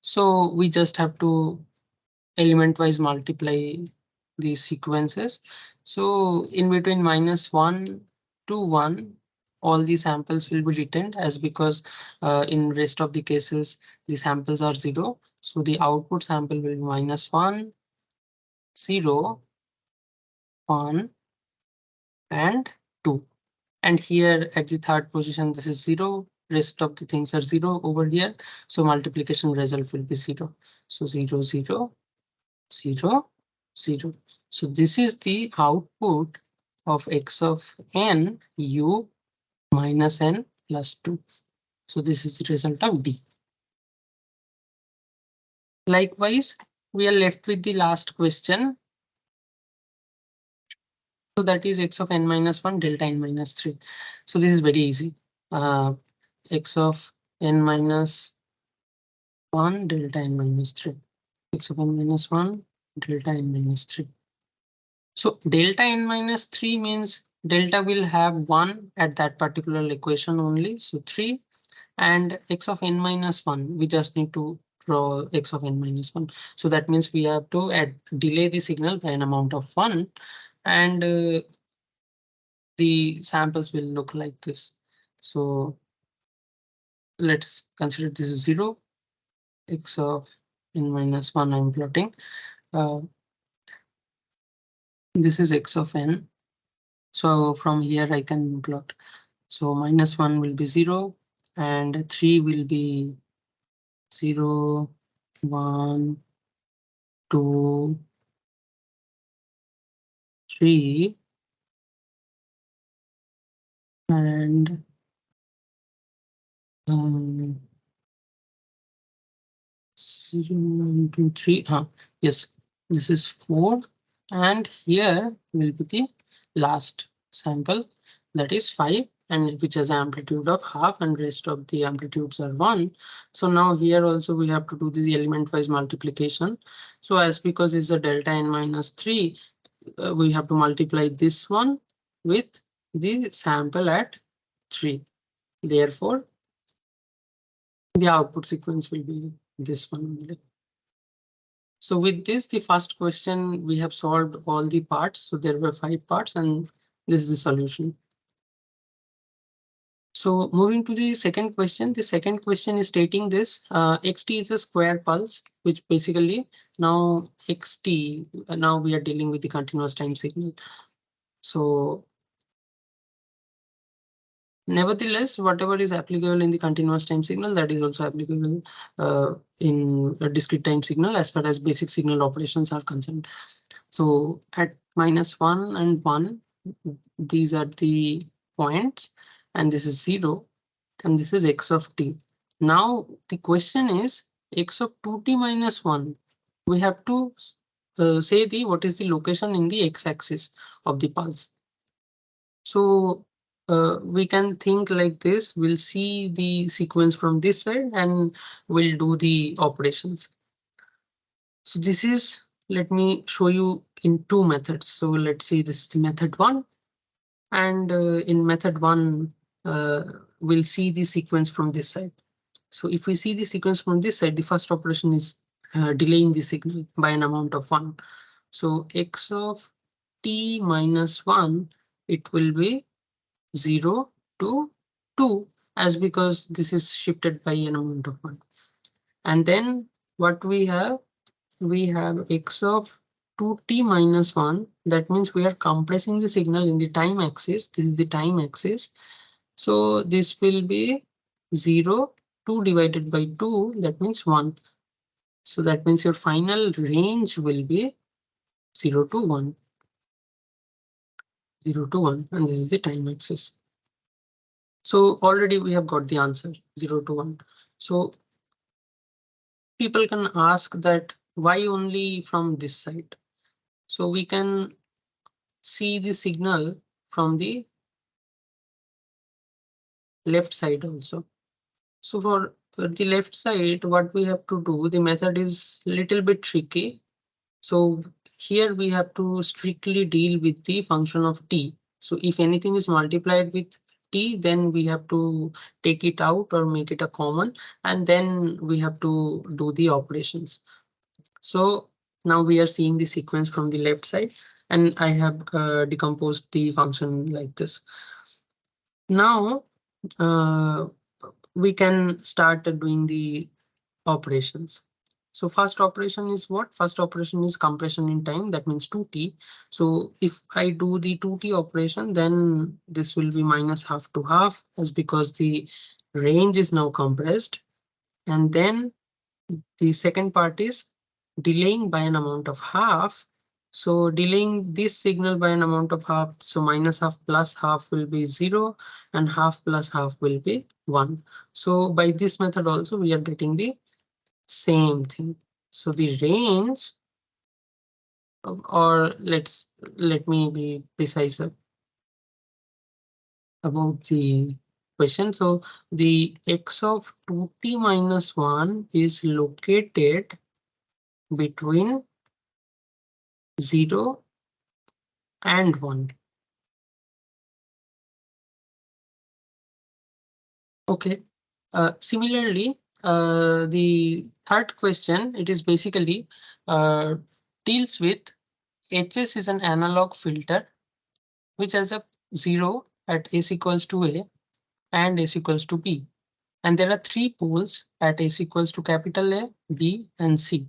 So we just have to element wise multiply these sequences. So in between -1 to 1, all the samples will be retained, as because in rest of the cases the samples are 0. So the output sample will be -1, 0, 1, and 2. And here at the third position, this is 0. Rest of the things are 0 over here. So multiplication result will be 0. So 0, 0, 0, 0. So this is the output of x of n u minus n plus 2. So this is the result of D. Likewise, we are left with the last question. So that is x of n minus 1 delta n minus 3. So this is very easy. X of n minus 1 delta n minus 3. X of n minus 1 delta n minus 3. So delta n minus 3 means delta will have 1 at that particular equation only. So 3, and x of n minus 1, we just need to draw x of n minus 1. So that means we have to delay the signal by an amount of 1, and the samples will look like this. So let's consider this is 0, x of n minus 1 I'm plotting. This is x of n. So from here I can plot. So -1 will be 0, and 3 will be 0, 1, 2, 3, and 0, 1, 2, 3. Yes, this is 4, and here will be the last sample, that is 5, and which has amplitude of half, and rest of the amplitudes are 1. So now here also we have to do the element wise multiplication. So as because it's a delta n minus 3, we have to multiply this one with the sample at 3. Therefore, the output sequence will be this one only. So with this, the first question, we have solved all the parts. So there were 5 parts, and this is the solution. So moving to the second question is stating this, xt is a square pulse, which basically now xt, now we are dealing with the continuous time signal. So nevertheless, whatever is applicable in the continuous time signal, that is also applicable in a discrete time signal as far as basic signal operations are concerned. So at -1 and 1, these are the points, and this is 0, and this is x of t. Now the question is x of 2t minus 1. We have to say what is the location in the x-axis of the pulse. So we can think like this. We'll see the sequence from this side and we'll do the operations. So this is, let me show you in 2 methods. So let's see, this is the method 1, and in method 1, we'll see the sequence from this side. So if we see the sequence from this side, the first operation is delaying the signal by an amount of 1. So x of t minus 1, it will be 0 to 2, as because this is shifted by an amount of 1. And then what we have x of 2t minus 1. That means we are compressing the signal in the time axis. This is the time axis. So this will be 0, 2 divided by 2. That means 1. So that means your final range will be 0 to 1. 0 to 1. And this is the time axis. So already we have got the answer 0 to 1. So people can ask that why only from this side? So we can see the signal from the left side also. So for the left side, what we have to do, the method is little bit tricky. So here we have to strictly deal with the function of t. So if anything is multiplied with t, then we have to take it out or make it a common, and then we have to do the operations. So now we are seeing the sequence from the left side, and I have decomposed the function like this. Now uh, we can start doing the operations. So first operation is what? First operation is compression in time. That means 2t. So if I do the 2t operation, then this will be minus half to half, as because the range is now compressed. And then the second part is delaying by an amount of half. So delaying this signal by an amount of half. So minus half plus half will be 0, and half plus half will be 1. So by this method also we are getting the same thing. So the range or let me be precise about the question. So the x of 2t minus 1 is located between 0 and 1. Okay. Similarly, the third question, it is basically deals with HS is an analog filter which has a 0 at s equals to a and s equals to b. And there are three poles at s equals to capital A, B, and C.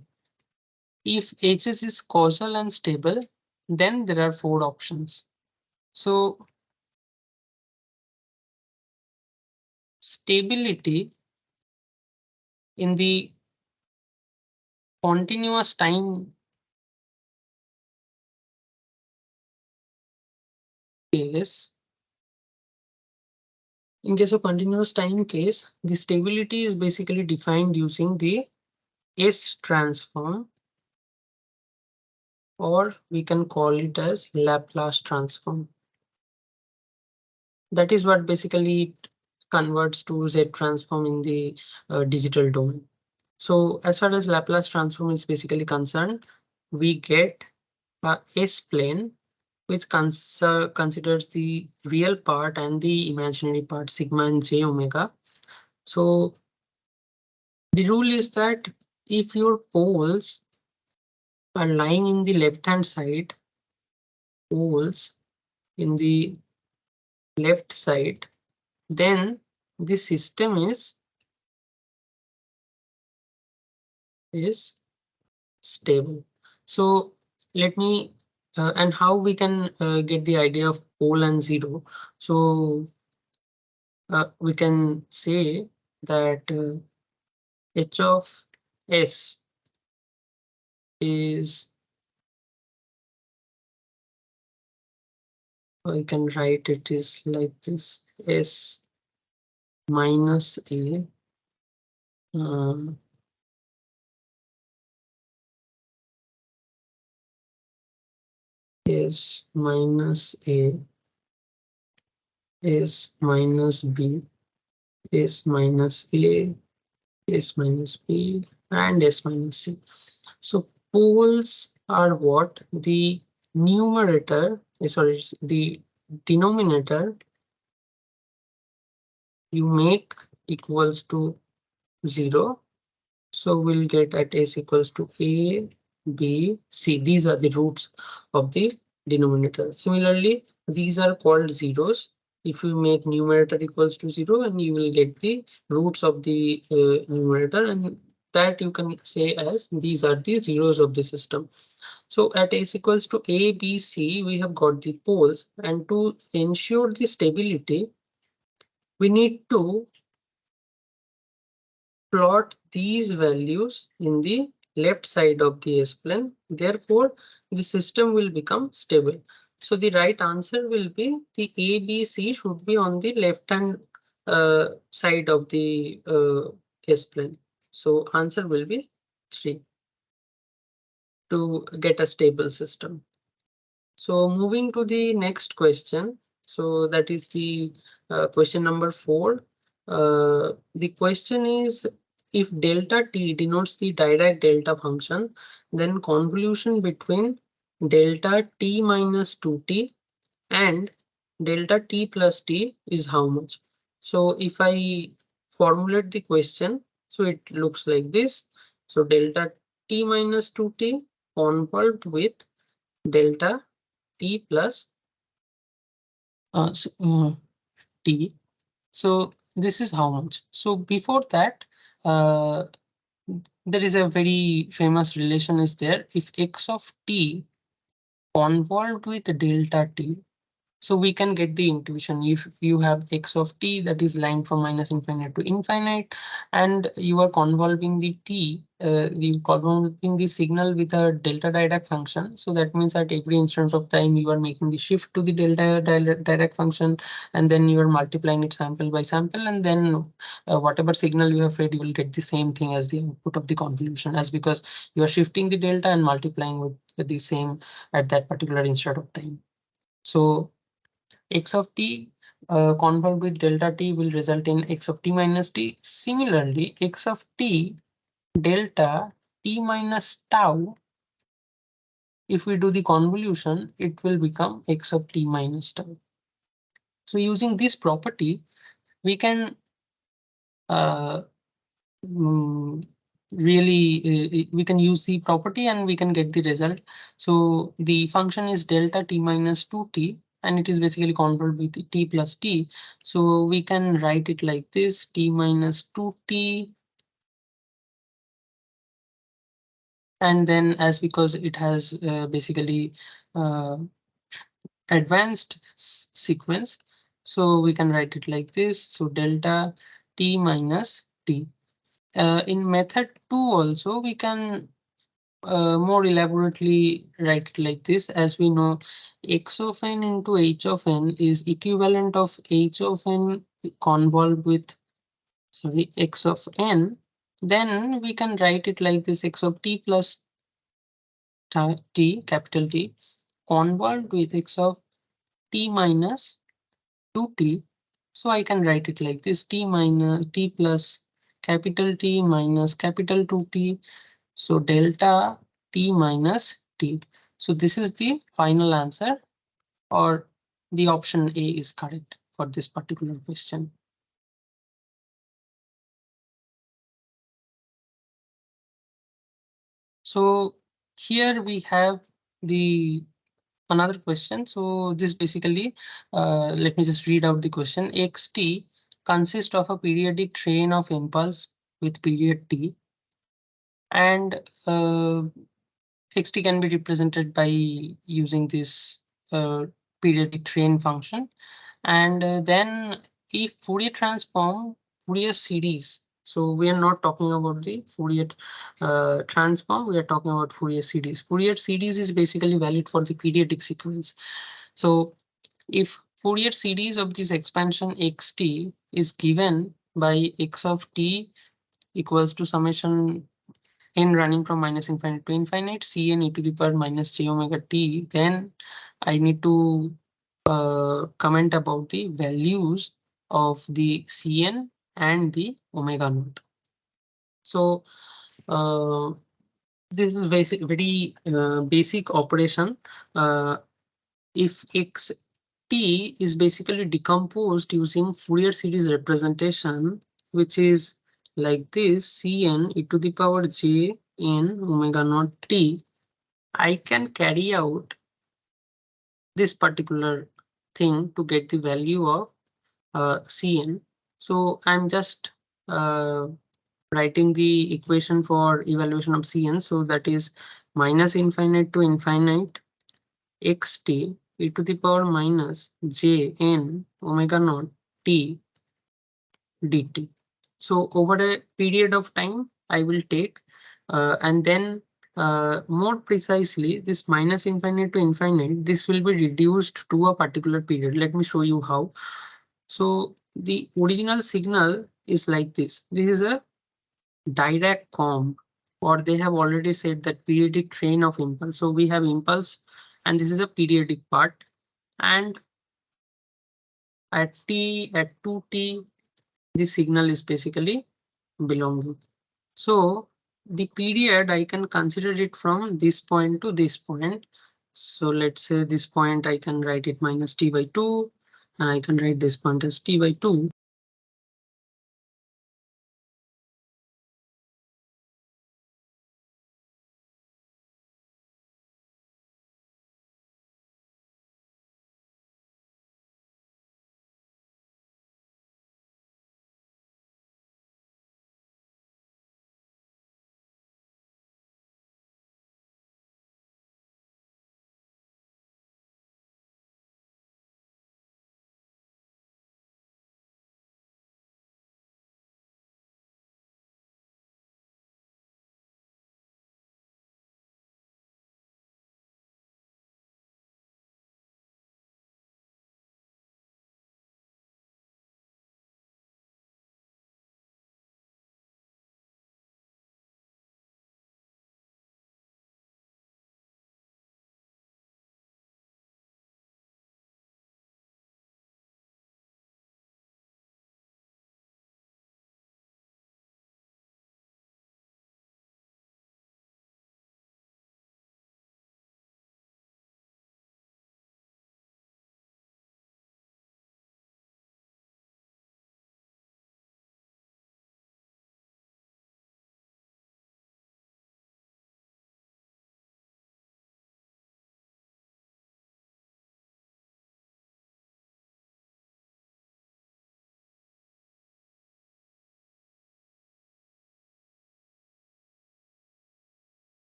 If HS is causal and stable, then there are four options. So stability in the continuous time case, in case of continuous time case, the stability is basically defined using the S transform, or we can call it as Laplace transform. That is what basically it converts to Z transform in the digital domain. So as far as Laplace transform is basically concerned, we get a S plane which considers the real part and the imaginary part, sigma and j omega. So the rule is that if your poles are lying in the left hand side, poles in the left side, then the system is stable. So let me and how we can get the idea of pole and zero. So we can say that h of s is, I can write it is like this: s minus a um, s minus a, s minus b, s minus a, s minus b, and s minus c. So poles are what? The numerator, sorry, the denominator you make equals to 0. So we'll get at s equals to a, b, c. These are the roots of the denominator. Similarly, these are called zeros. If you make numerator equals to 0, and you will get the roots of the numerator, and that you can say as these are the zeros of the system. So at s equals to a, b, c, we have got the poles, and to ensure the stability, we need to plot these values in the left side of the S-plane. Therefore, the system will become stable. So the right answer will be the A, B, C should be on the left hand side of the S-plane. So answer will be 3 to get a stable system. So moving to the next question. So that is the question number 4. The question is, if delta t denotes the Dirac delta function, then convolution between delta t minus 2t and delta t plus t is how much? So if I formulate the question, so it looks like this. So delta t minus 2t convolved with delta t plus uh, s- uh, t. So this is how much. So before that, uh, there is a very famous relation is there. If x of t convolved with delta t, so we can get the intuition. If you have x of t that is line from minus infinite to infinite, and you are convolving the t, you convolving the signal with a delta Dirac function. So that means at every instant of time you are making the shift to the delta Dirac function, and then you are multiplying it sample by sample, and then whatever signal you have fed, you will get the same thing as the output of the convolution, as because you are shifting the delta and multiplying with the same at that particular instant of time. So x of t convolved with delta t will result in x of t minus t. Similarly, x of t delta t minus tau, if we do the convolution, it will become x of t minus tau. So using this property, we can uh, mm, really we can use the property and we can get the result. So the function is delta t minus 2t, and it is basically convolved with t plus t. So we can write it like this: t minus 2t, and then as because it has basically uh, advanced sequence, so we can write it like this. So delta t minus t. In method 2 also we can more elaborately write it like this. As we know, x of n into h of n is equivalent of h of n convolved with, sorry, x of n. Then we can write it like this: x of t plus t, capital T, convolved with x of t minus 2t. So I can write it like this: t minus t plus capital T minus capital 2t. So delta t minus t. So this is the final answer, or the option A is correct for this particular question. So here we have the another question. So this basically, let me just read out the question. Xt consists of a periodic train of impulse with period t, and xt can be represented by using this periodic train function. And then if Fourier transform, Fourier series. So we are not talking about the Fourier transform, we are talking about Fourier series. Fourier series is basically valid for the periodic sequence. So if Fourier series of this expansion xt is given by x of t equals to summation n running from minus infinite to infinite, Cn e to the power minus j omega t, then I need to comment about the values of the Cn and the omega naught. So uh, this is very basic operation. If x t is basically decomposed using Fourier series representation, which is like this: Cn e to the power j n omega naught t, I can carry out this particular thing to get the value of Cn. So I'm just uh, writing the equation for evaluation of Cn. So that is minus infinite to infinite xt e to the power minus j n omega naught t dt. So over a period of time, I will take and then more precisely, this minus infinite to infinite, this will be reduced to a particular period. Let me show you how. So the original signal is like this. This is a Dirac comb, or they have already said that periodic train of impulse. So we have impulse, and this is a periodic part. And at t, at 2t, the signal is basically belonging. So the period, I can consider it from this point to this point. So let's say this point I can write it minus t by 2, and I can write this point as t by 2.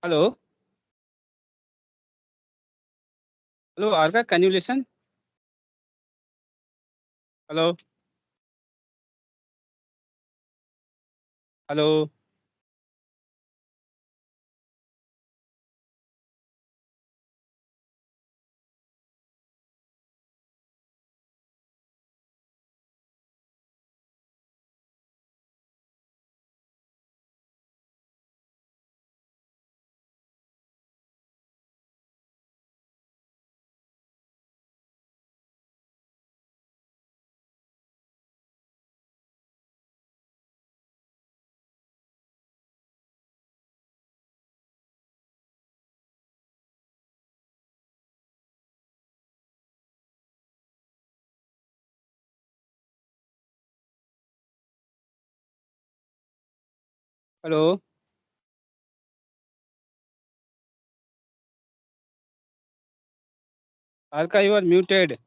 Hello. Hello, Arka, can you listen? Hello. Hello. Hello. Arka, you are muted.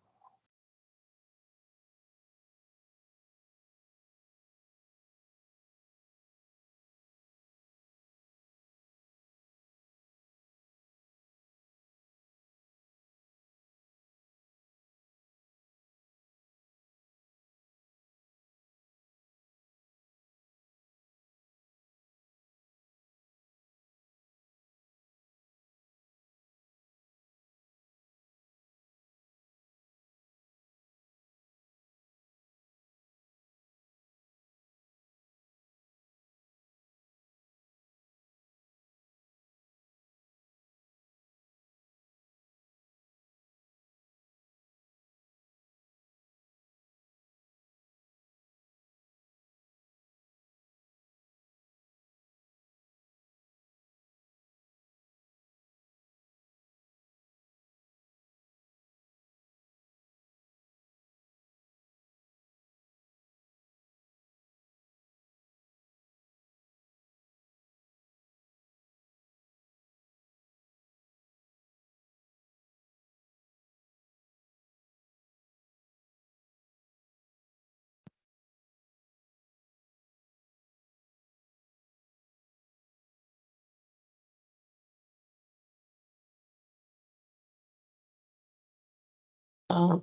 Uh,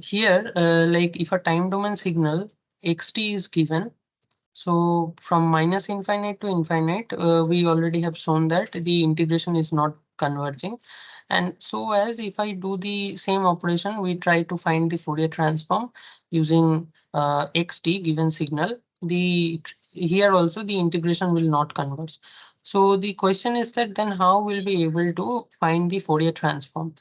Here, like if a time domain signal xt is given, so from minus infinite to infinite, we already have shown that the integration is not converging. And so as if I do the same operation, we try to find the Fourier transform using xt given signal. The here also the integration will not converge. So the question is that then how will be able to find the Fourier transform?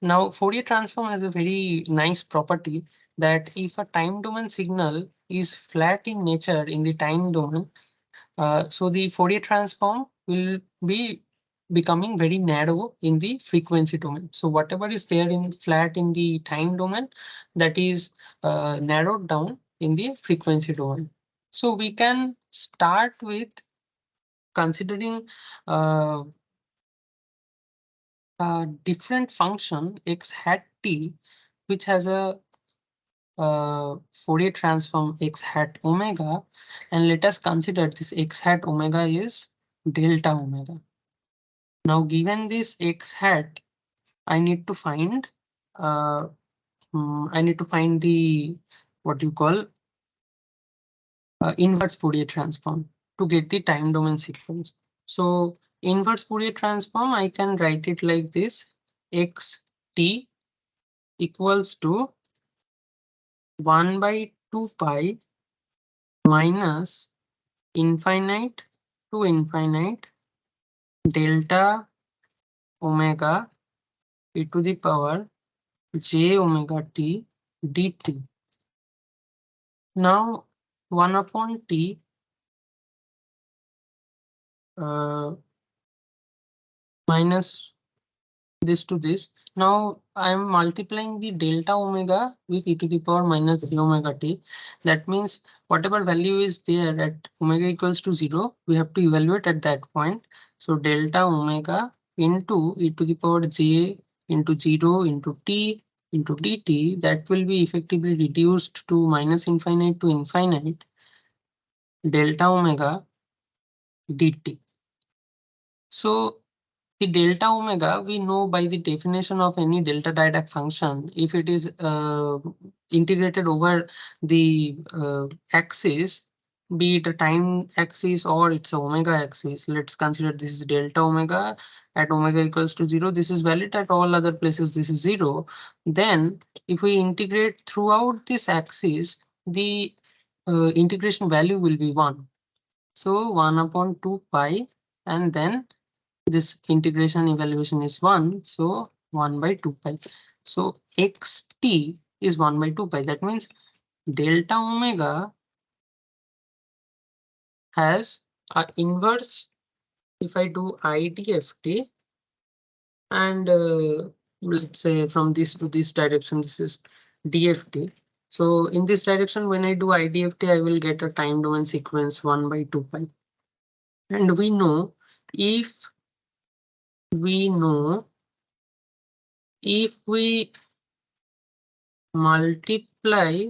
Now, Fourier transform has a very nice property that if a time domain signal is flat in nature in the time domain, so the Fourier transform will be becoming very narrow in the frequency domain. So whatever is there in flat in the time domain, that is narrowed down in the frequency domain. So we can start with considering uh, a different function x hat t, which has a Fourier transform x hat omega, and let us consider this x hat omega is delta omega. Now, given this x hat, I need to find the what you call inverse Fourier transform to get the time domain sequence. So inverse Fourier transform, I can write it like this: x t equals to 1 by 2 pi minus infinite to infinite delta omega e to the power j omega t dt. Now 1 upon t minus this to this. Now I am multiplying the delta omega with e to the power minus j omega t. That means whatever value is there at omega equals to 0, we have to evaluate at that point. So delta omega into e to the power j into 0 into t into dt, that will be effectively reduced to minus infinite to infinite delta omega dt. So the delta omega, we know by the definition of any delta Dirac function, if it is integrated over the axis, be it a time axis or it's a omega axis. Let's consider this is delta omega at omega equals to 0. This is valid at all other places. This is 0. Then if we integrate throughout this axis, the integration value will be 1. So 1 upon 2 pi, and then this integration evaluation is 1, so 1 by 2 pi. So xt is 1 by 2 pi. That means delta omega has a inverse. If I do IDFT and let's say from this to this direction, this is DFT. So in this direction, when I do IDFT, I will get a time domain sequence 1 by 2 pi. And if we know if we multiply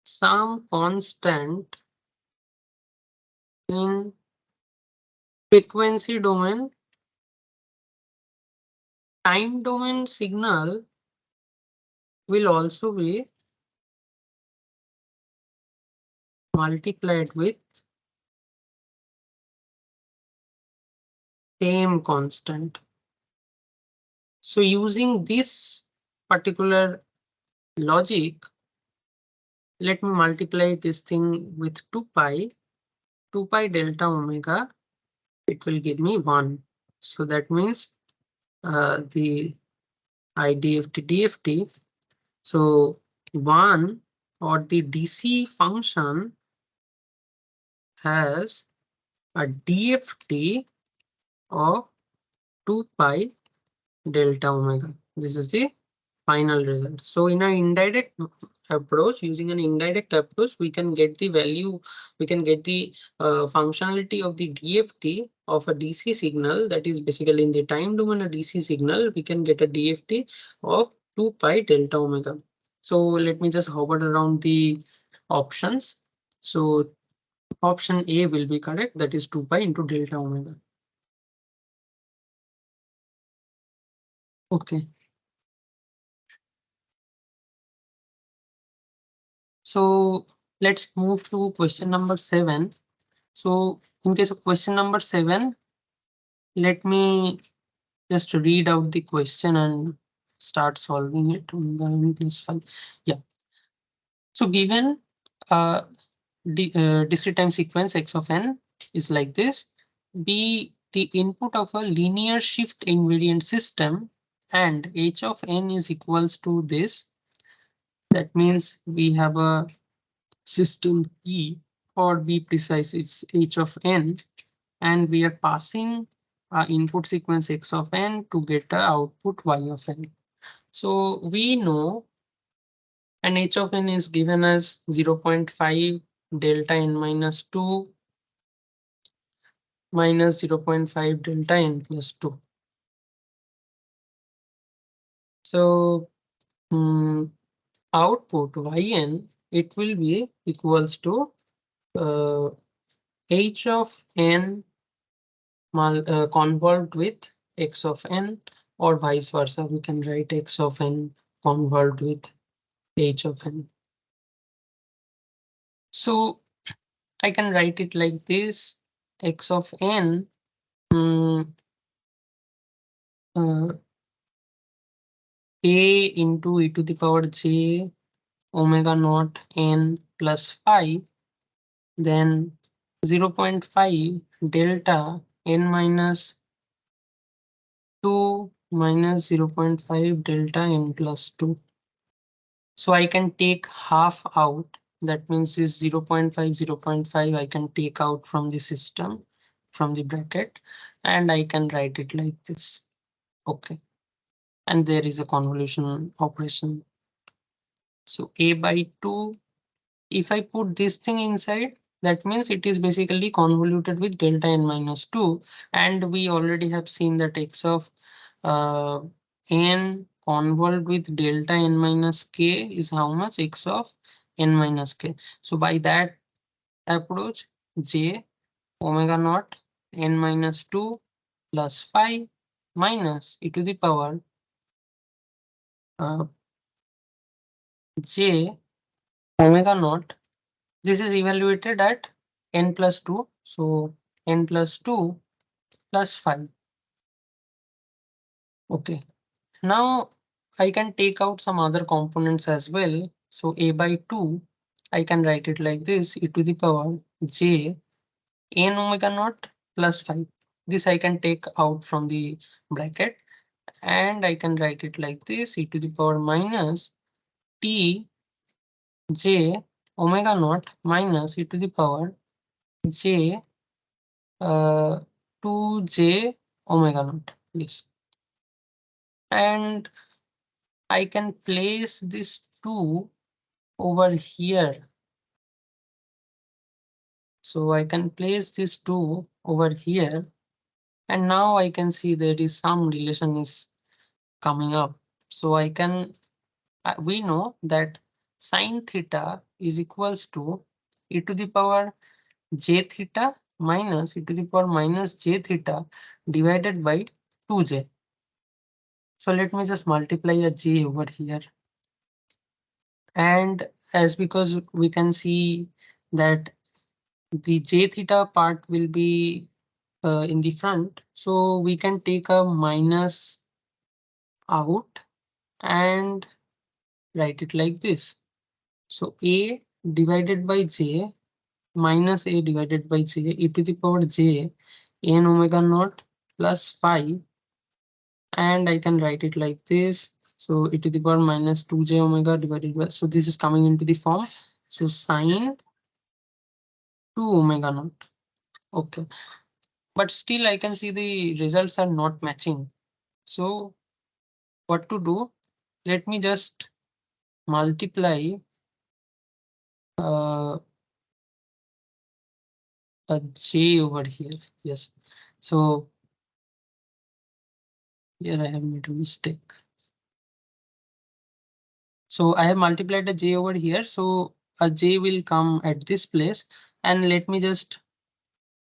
some constant in frequency domain, time domain signal will also be multiplied with same constant. So using this particular logic, let me multiply this thing with 2 pi, 2 pi delta omega, it will give me 1. So that means the IDFT DFT. So 1 or the DC function has a DFT of 2 pi delta omega. This is the final result. So in an indirect approach, using an indirect approach, we can get the value, we can get the functionality of the DFT of a DC signal, that is basically in the time domain a DC signal, we can get a DFT of 2 pi delta omega. So let me just hover around the options. So option A will be correct, that is 2 pi into delta omega. Okay. So let's move to question number 7. So in case of question number 7, let me just read out the question and start solving it. Yeah. So given discrete time sequence x of n is like this. Be the input of a linear shift invariant system and h of n is equals to this. That means we have a system E, or be precise, it's h of n, and we are passing our input sequence x of n to get the output y of n. So we know and h of n is given as 0.5 delta n minus 2 minus 0.5 delta n plus 2. So output yn, it will be equals to uh, h of n convolved with x of n, or vice versa. We can write x of n convolved with h of n. So I can write it like this: x of n uh, a into e to the power j omega naught n plus 5, then 0.5 delta n minus 2 minus 0.5 delta n plus 2. So I can take half out. That means this 0.5, 0.5 I can take out from the system, from the bracket, and I can write it like this. Okay. And there is a convolution operation. So a by 2, if I put this thing inside, that means it is basically convoluted with delta n minus 2. And we already have seen that x of uh, n convolved with delta n minus k is how much? X of n minus k. So by that approach, j omega naught n minus 2 plus 5 minus e to the power uh, j omega naught. This is evaluated at n plus 2. So n plus 2 plus 5. Okay. Now I can take out some other components as well. So a by 2, I can write it like this: e to the power j n omega naught plus 5. This I can take out from the bracket, and I can write it like this: e to the power minus t j omega naught minus e to the power j 2j omega naught. Yes. And I can place this 2 over here. So I can place this 2 over here. And now I can see there is some relation is coming up. So I can, we know that sine theta is equals to e to the power j theta minus e to the power minus j theta divided by 2j. So let me just multiply a j over here. And as because we can see that the j theta part will be in the front, so we can take a minus out and write it like this. So a divided by j minus a divided by j e to the power j n omega naught plus 5, and I can write it like this. So e to the power minus 2j omega divided by, so this is coming into the form. So sine 2 omega naught. Okay. But still I can see the results are not matching. So what to do? Let me just multiply uh, a j over here. Yes. So here I have made a mistake. So I have multiplied a j over here. So a j will come at this place, and let me just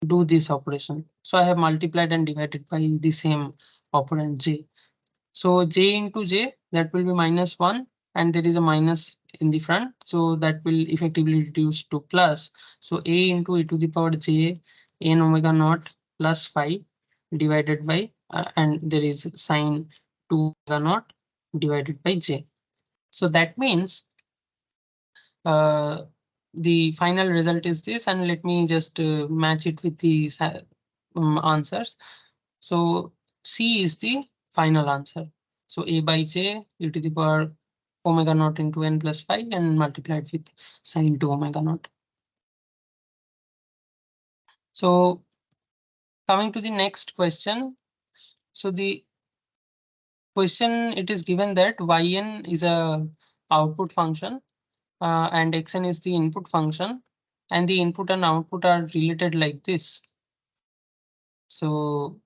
do this operation. So I have multiplied and divided by the same operand j. So j into j, that will be -1, and there is a minus in the front, so that will effectively reduce to plus. So a into e to the power j n omega naught plus 5 divided by and there is sine 2 omega naught divided by j. So that means uh, the final result is this, and let me just match it with the answers. So C is the final answer. So A by J e to the power omega naught into n plus 5 and multiplied with sine 2 omega naught. So coming to the next question. So the question, it is given that yn is a output function and xn is the input function, and the input and output are related like this. So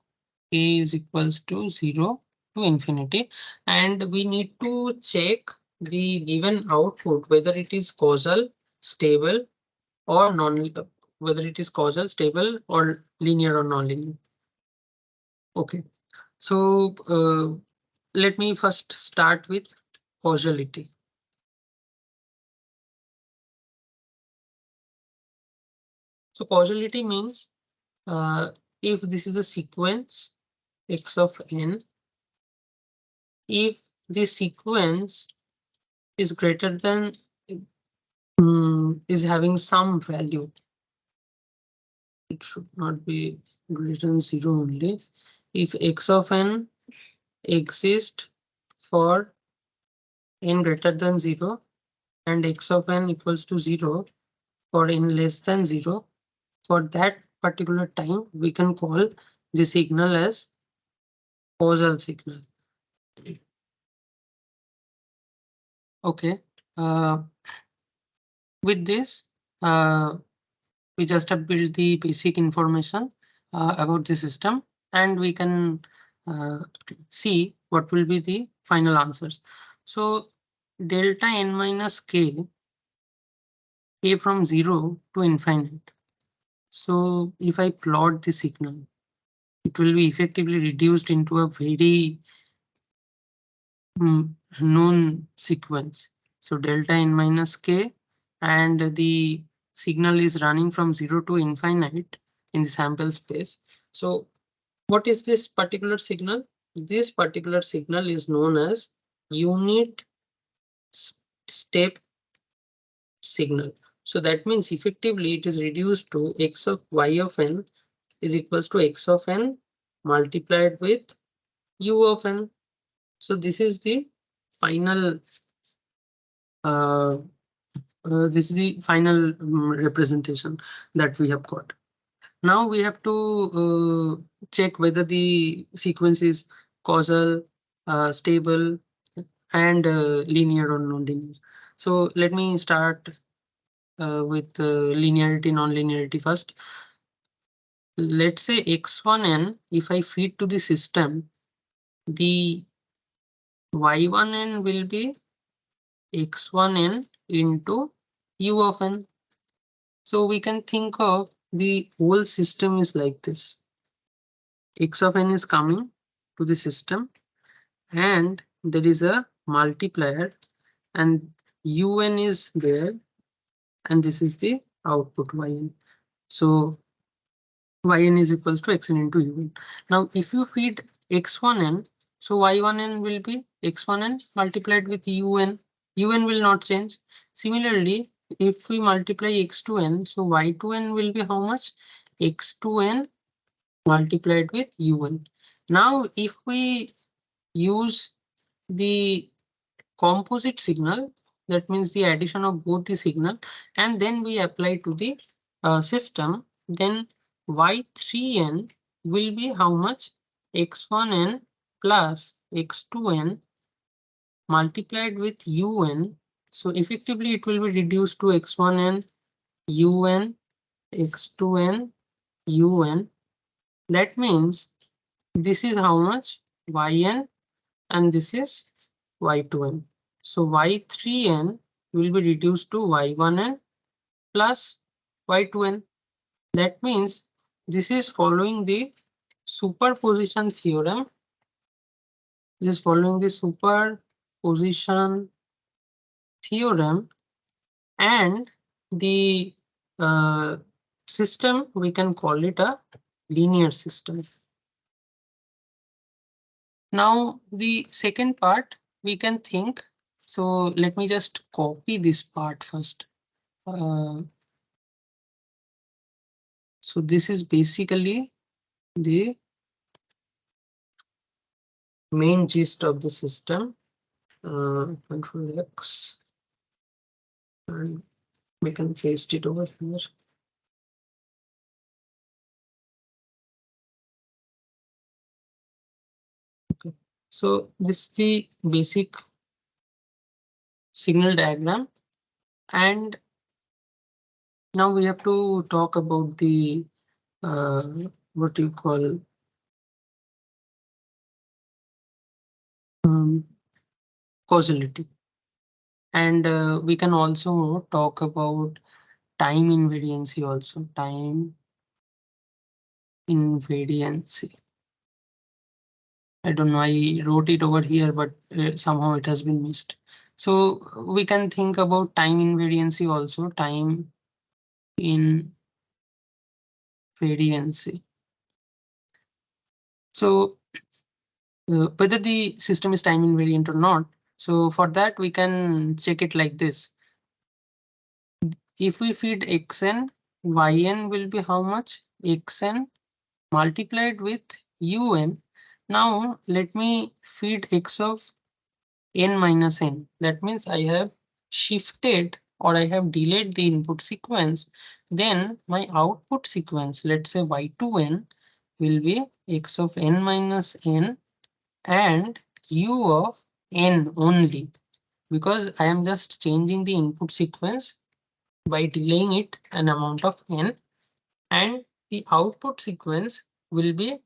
a is equals to 0 to infinity, and we need to check the given output whether it is causal, stable, or non whether it is causal, stable, or linear or non-linear. Okay, so let me first start with causality. So causality means if this is a sequence x of n, if this sequence is greater than is having some value, it should not be greater than 0 only. If x of n exists for n greater than 0 and x of n equals to 0 for n less than 0, for that particular time we can call the signal as causal signal. Okay, with this we just have built the basic information about the system, and we can uh, see what will be the final answers. So delta n minus k from 0 to infinite. So if I plot the signal, it will be effectively reduced into a very known sequence. So delta n minus k, and the signal is running from 0 to infinite in the sample space. So what is this particular signal? This particular signal is known as unit step signal. So that means effectively it is reduced to x of y of n is equals to x of n multiplied with u of n. So this is the final uh, representation that we have got. Now we have to check whether the sequence is causal, stable, and linear or non-linear. So let me start with linearity, non-linearity first. Let's say x1n, if I feed to the system, the y1n will be x1n into u of n. So we can think of the whole system is like this. X of n is coming to the system, and there is a multiplier, and un is there, and this is the output yn. So yn is equals to xn into un. Now if you feed x1n, so y1n will be x1n multiplied with un. Un will not change. Similarly, if we multiply x2n, so y2n will be how much? X2n multiplied with un. Now if we use the composite signal, that means the addition of both the signal, and then we apply to the system, then y3n will be how much? X1n plus x2n multiplied with un. So effectively it will be reduced to x1n un x2n un. That means this is how much? Yn, and this is y2n. So y3n will be reduced to y1n plus y2n. That means this is following the superposition theorem This is following the superposition theorem, and the uh, system, we can call it a linear system. Now the second part we can think. So let me just copy this part first. Uh, so this is basically the main gist of the system. Control X, and we can paste it over here. Okay. So this is the basic signal diagram, and now we have to talk about the uh, what you call um, causality, and we can also talk about time invariancy also. Time invariancy. I don't know, I wrote it over here, but somehow it has been missed. So we can think about time invariancy also. Time invariancy. So whether the system is time invariant or not. So for that, we can check it like this. If we feed xn, yn will be how much? Xn multiplied with un. Now let me feed x of n minus n. That means I have shifted or I have delayed the input sequence. Then my output sequence, let's say y2n, will be x of n minus n and u of n only, because I am just changing the input sequence by delaying it an amount of n, and the output sequence will be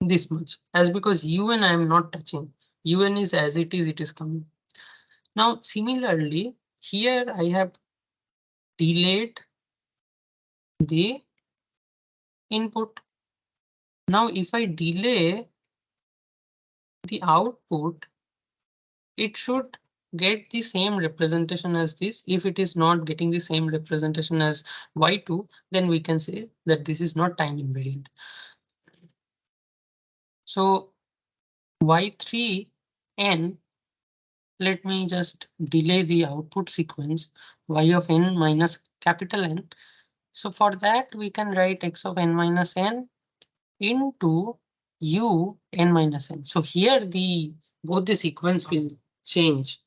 this much, as because un I am not touching. Un is as it is coming. Now similarly here I have delayed the input. Now if I delay the output, it should get the same representation as this. If it is not getting the same representation as y2, then we can say that this is not time invariant. So y3n, let me just delay the output sequence y of n minus capital N. So for that we can write x of n minus n into u n minus n. So here the both the sequence will change.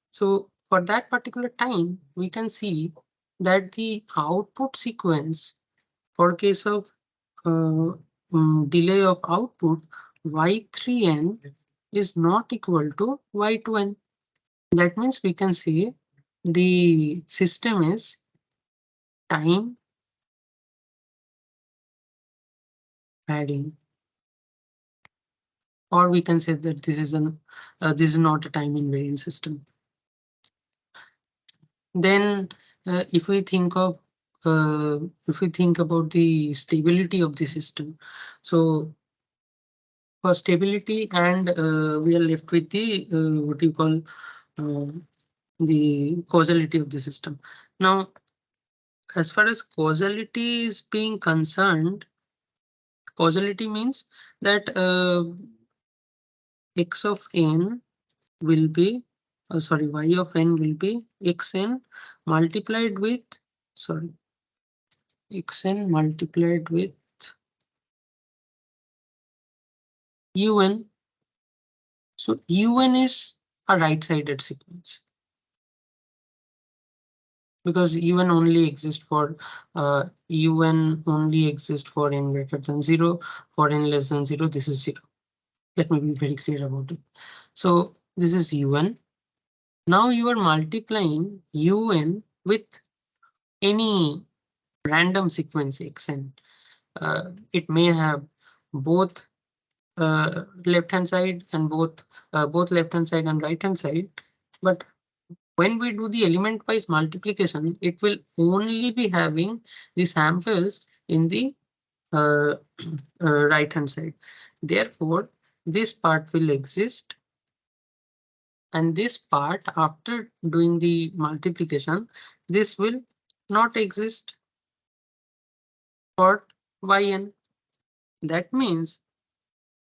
So for that particular time, we can see that the output sequence for case of delay of output y3n is not equal to y2n. That means we can say the system is time adding, or we can say that this is not a time invariant system. Then if we think of if we think about the stability of the system, so for stability, and we are left with the what you call uh, the causality of the system. Now as far as causality is being concerned, causality means that x of n will be sorry, y of n will be xn multiplied with, sorry, xn multiplied with un. So un is a right-sided sequence because un only exists for un only exists for n greater than 0. For n less than 0, this is 0. Let me be very clear about it. So this is un. Now you are multiplying un with any random sequence xn. It may have both left hand side and both left hand side and right hand side, but when we do the element wise multiplication, it will only be having the samples in the uh, right hand side. Therefore this part will exist, and this part, after doing the multiplication, this will not exist for yn. That means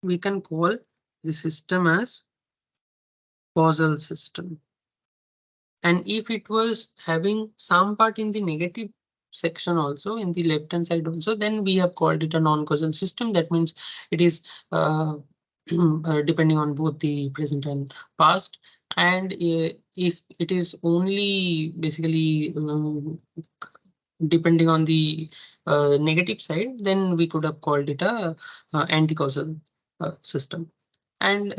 we can call the system as causal system. And if it was having some part in the negative section also, in the left hand side also, then we have called it a non-causal system. That means it is depending on both the present and past. And if it is only basically depending on the negative side, then we could have called it a anti-causal system. And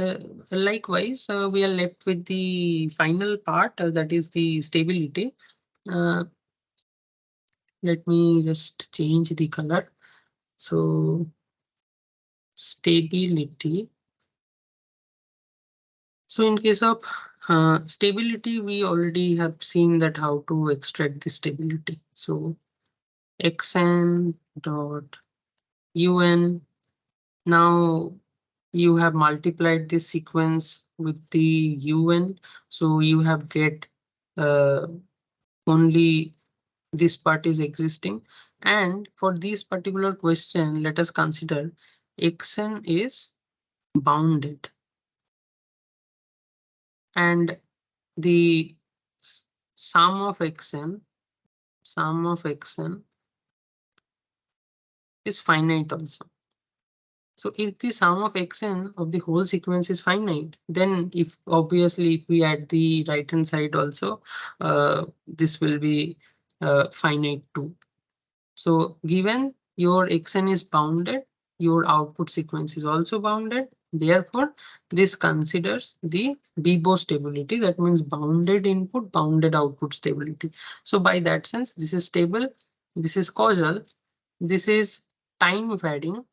likewise, we are left with the final part, that is the stability. Uh, Let me just change the color. So stability. So in case of stability, we already have seen that how to extract the stability. So xn dot un. Now you have multiplied this sequence with the un, so you have get uh, only this part is existing. And for this particular question, let us consider xn is bounded, and the sum of xn is finite also. So if the sum of xn of the whole sequence is finite, then if obviously if we add the right hand side also, this will be finite too. So given your xn is bounded, your output sequence is also bounded. Therefore, this considers the BIBO stability. That means bounded input, bounded output stability. So by that sense, this is stable, this is causal, this is time varying.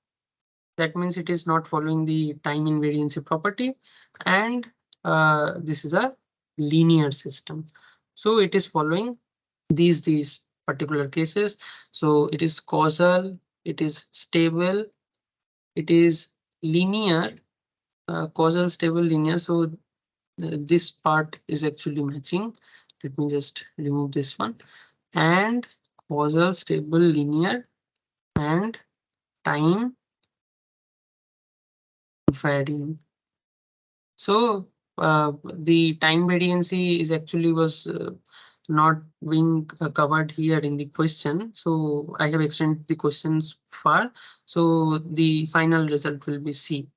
That means it is not following the time invariancy property, and this is a linear system. So it is following these particular cases. So it is causal, it is stable, it is linear, causal, stable, linear. So this part is actually matching. Let me just remove this one. And causal, stable, linear, and time varying. So the time variancy is actually was not being covered here in the question. So I have extended the questions far. So the final result will be C.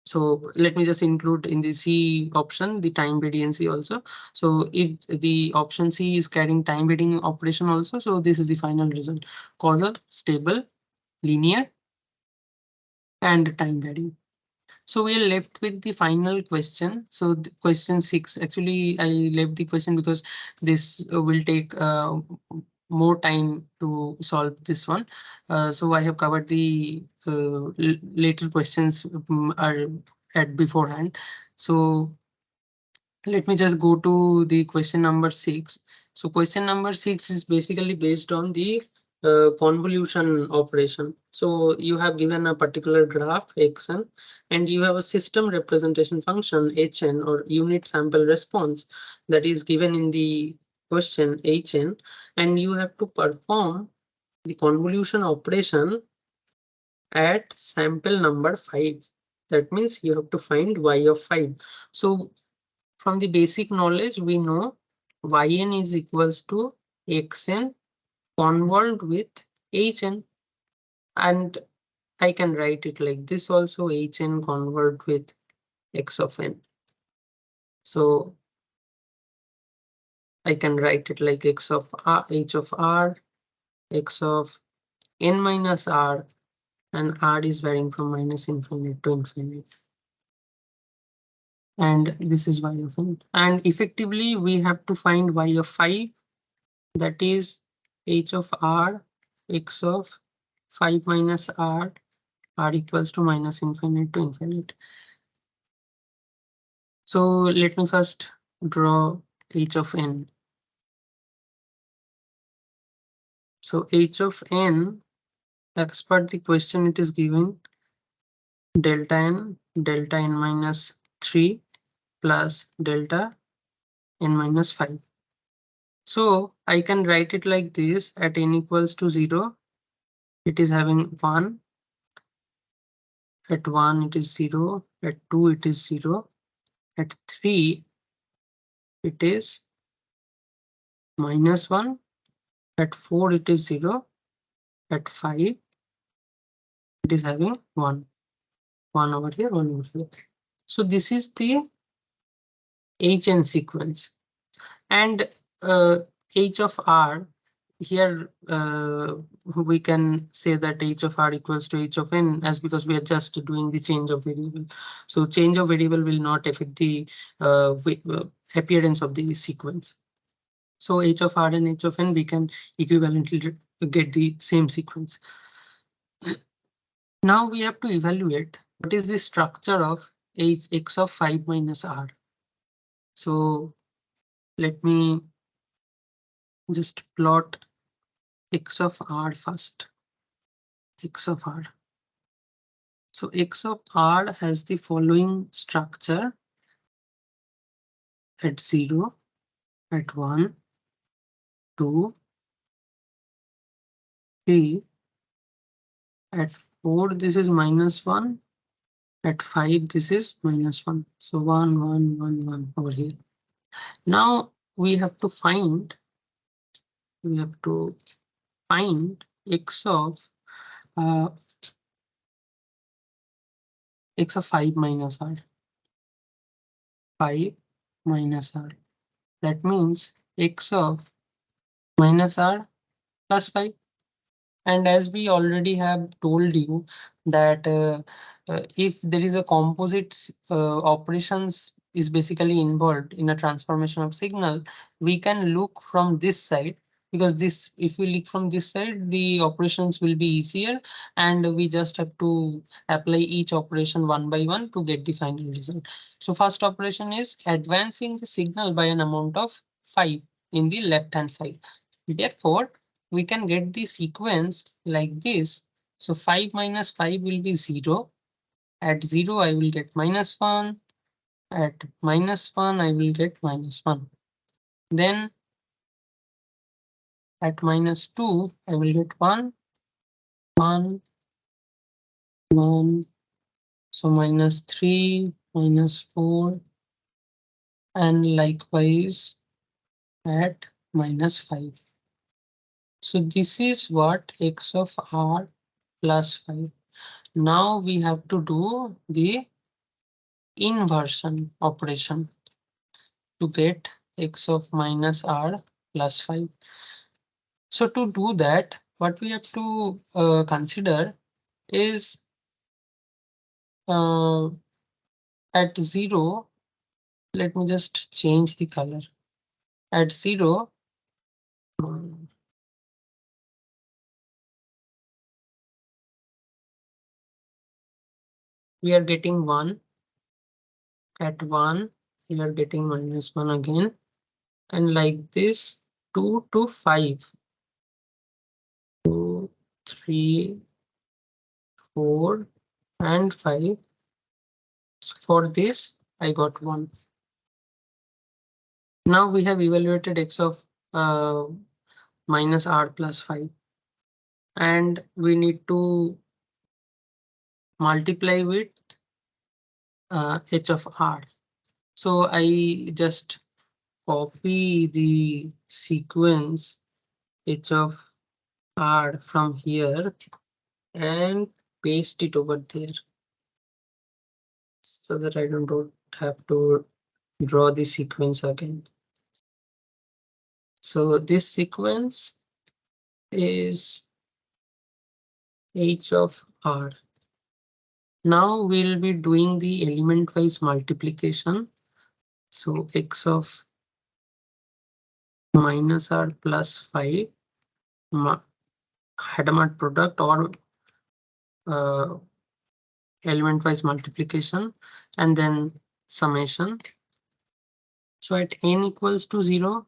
So let me just include in the C option the time variancy also. So if the option C is carrying time varying operation also, so this is the final result: causal, stable, linear, and time varying. So we are left with the final question. So the question 6, actually I left the question because this will take more time to solve this one. So I have covered the later questions are at beforehand. So let me just go to the question number 6. So question number 6 is basically based on the convolution operation. So you have given a particular graph xn, and you have a system representation function hn, or unit sample response, that is given in the question hn, and you have to perform the convolution operation at sample number 5. That means you have to find y of 5. So from the basic knowledge, we know yn is equals to xn convolved with hn, and I can write it like this also: hn convolved with x of n. So I can write it like x of r, h of r, x of n minus r, and r is varying from minus infinite to infinite. And this is y of n. And effectively, we have to find y of 5, that is h of r, x of 5 minus r equals to minus infinite to infinite. So let me first draw h of n. So h of n, as per the question it is given, delta n minus 3 plus delta n minus 5. So I can write it like this: at n equals to 0, it is having 1. At 1 it is 0. At 2 it is 0. At 3 it is minus 1. At 4 it is 0. At 5 it is having 1. 1 over here, 1 over here. So this is the HN sequence. And h of r, here we can say that h of r equals to h of n, as because we are just doing the change of variable. So change of variable will not affect the appearance of the sequence. So h of r and h of n, we can equivalently get the same sequence. Now we have to evaluate what is the structure of x of 5 minus r. So let me just plot x of r first. X of r. So x of r has the following structure: at 0, at 1, 2, 3, at 4 this is minus 1, at 5 this is minus 1. So 1, 1, 1, 1 over here. Now we have to find x of uh, x of 5 minus r. 5 minus r. That means x of minus r plus 5. And as we already have told you that if there is a composite operations is basically involved in a transformation of signal, we can look from this side, because this, if we look from this side, the operations will be easier, and we just have to apply each operation one by one to get the final result. So first operation is advancing the signal by an amount of 5 in the left hand side. Therefore, we can get the sequence like this. So 5 minus 5 will be 0. At 0, I will get minus 1. At minus 1, I will get minus 1. Then at minus 2, I will get 1, 1, 1. So minus 3, minus 4, and likewise at minus 5. So this is what x of r plus 5. Now we have to do the inversion operation to get x of minus r plus 5. So to do that, what we have to consider is uh, at 0, let me just change the color. At 0, we are getting 1. At 1, we are getting minus 1 again. And like this, 2 to 5. 2, 3, 4, and 5. So for this, I got 1. Now we have evaluated x of minus r plus 5. And we need to multiply with h of r. So I just copy the sequence h of r from here and paste it over there, so that I don't have to draw the sequence again. So this sequence is h of r. Now we'll be doing the element wise multiplication. So x of minus r plus 5 Hadamard product or element wise multiplication, and then summation. So at n equals to 0,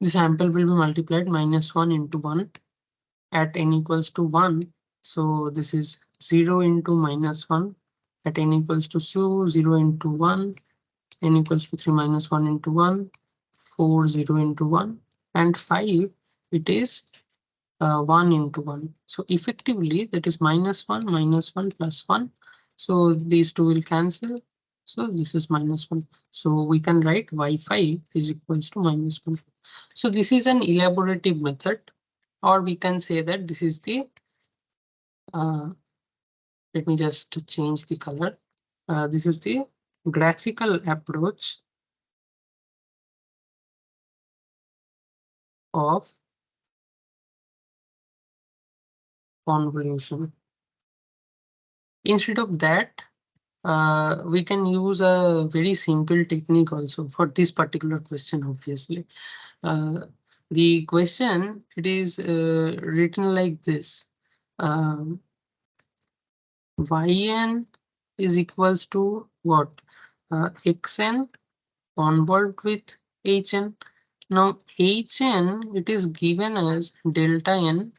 the sample will be multiplied minus 1 into 1. At n equals to 1, so this is 0 into -1 at n equals to 2, 0 into 1, n equals to 3 minus 1 into 1, 4, 0 into 1, and 5, it is 1 into 1. So effectively, that is -1 plus 1. So these two will cancel. So this is -1. So we can write y5 is equals to -1. So this is an elaborative method, or we can say that this is the, let me just change the color. This is the graphical approach of convolution. Instead of that, we can use a very simple technique also for this particular question, obviously. The question, it is written like this. Yn is equals to what? Xn convolved with Hn. Now Hn, it is given as delta n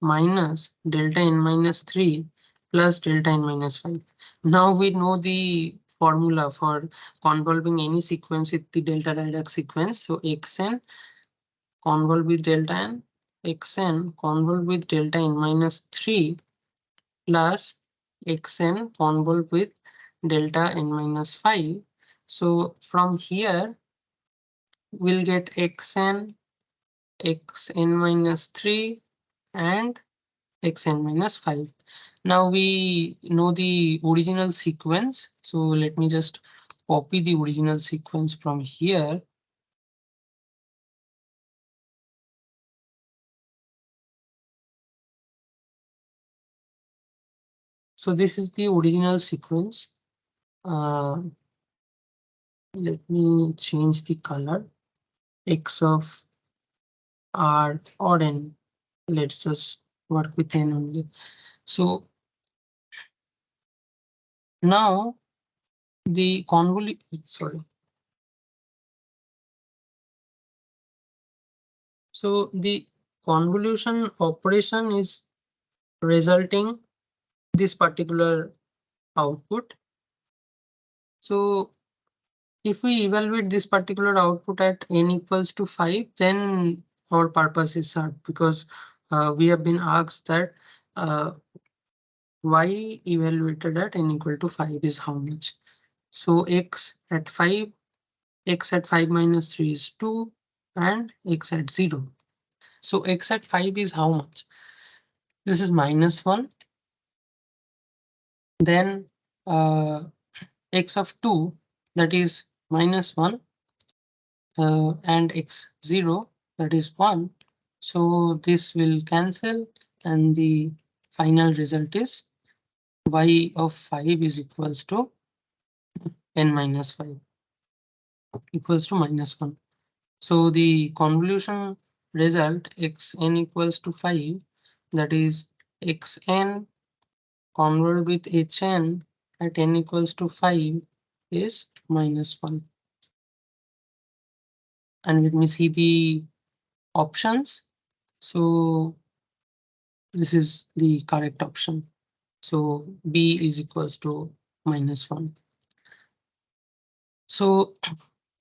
minus delta n minus 3 plus delta n minus 5. Now we know the formula for convolving any sequence with the delta Dirac sequence. So xn convolve with delta n, xn convolve with delta n minus 3 plus xn convolve with delta n minus 5. So from here we'll get xn, xn minus 3 and xn minus 5. Now we know the original sequence. So let me just copy the original sequence from here. So this is the original sequence. Let me change the color. X of R or N. Let's just work with N only. So now the convolution, sorry. So the convolution operation is resulting this particular output. So if we evaluate this particular output at n equals to 5, then our purpose is served, because we have been asked that y evaluated at n equal to 5 is how much. So x at 5, x at 5 minus 3 is 2, and x at 0. So x at 5 is how much? This is -1. Then x of 2, that is -1, and x0, that is 1. So this will cancel, and the final result is y of 5 is equals to n minus 5 equals to -1. So the convolution result xn equals to 5, that is xn convolved with hn at n equals to 5 is -1. And let me see the options. So this is the correct option. So B is equals to -1. So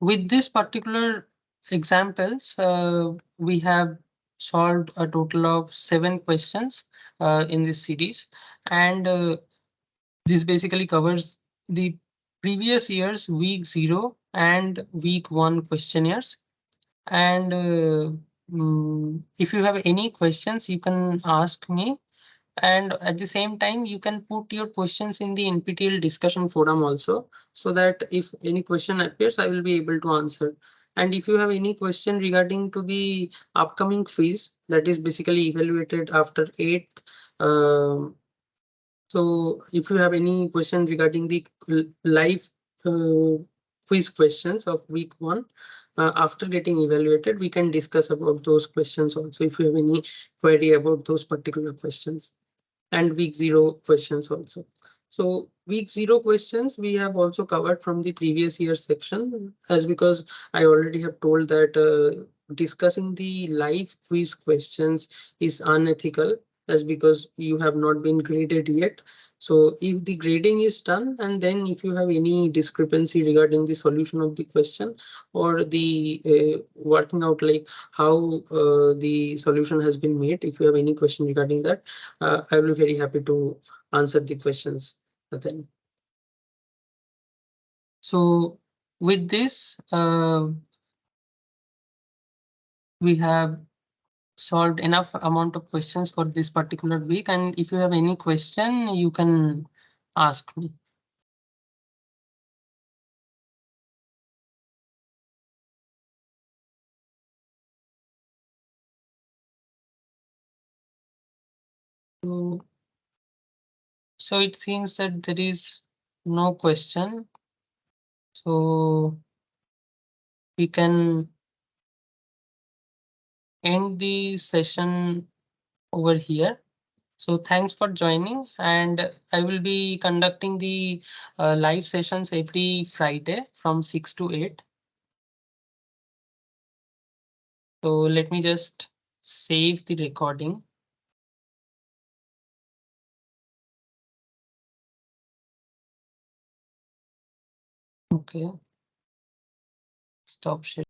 with this particular examples, we have solved a total of 7 questions in this series, and this basically covers the previous year's week 0 and week 1 questionnaires. And if you have any questions, you can ask me. And at the same time, you can put your questions in the NPTEL discussion forum also, so that if any question appears, I will be able to answer. And if you have any question regarding to the upcoming quiz that is basically evaluated after 8th, so if you have any question regarding the live quiz questions of week 1, after getting evaluated, we can discuss about those questions also if you have any query about those particular questions, and week 0 questions also. So week 0 questions we have also covered from the previous year section, as because I already have told that discussing the live quiz questions is unethical. That's because you have not been graded yet. So if the grading is done, and then if you have any discrepancy regarding the solution of the question or the working out like how the solution has been made, if you have any question regarding that, I will be very happy to answer the questions then. So with this, we have solved enough amount of questions for this particular week. And if you have any question, you can ask me. So, so it seems that there is no question. So we can end the session over here. So thanks for joining, and I will be conducting the live sessions every Friday from 6 to 8. So let me just save the recording. Okay. Stop sharing.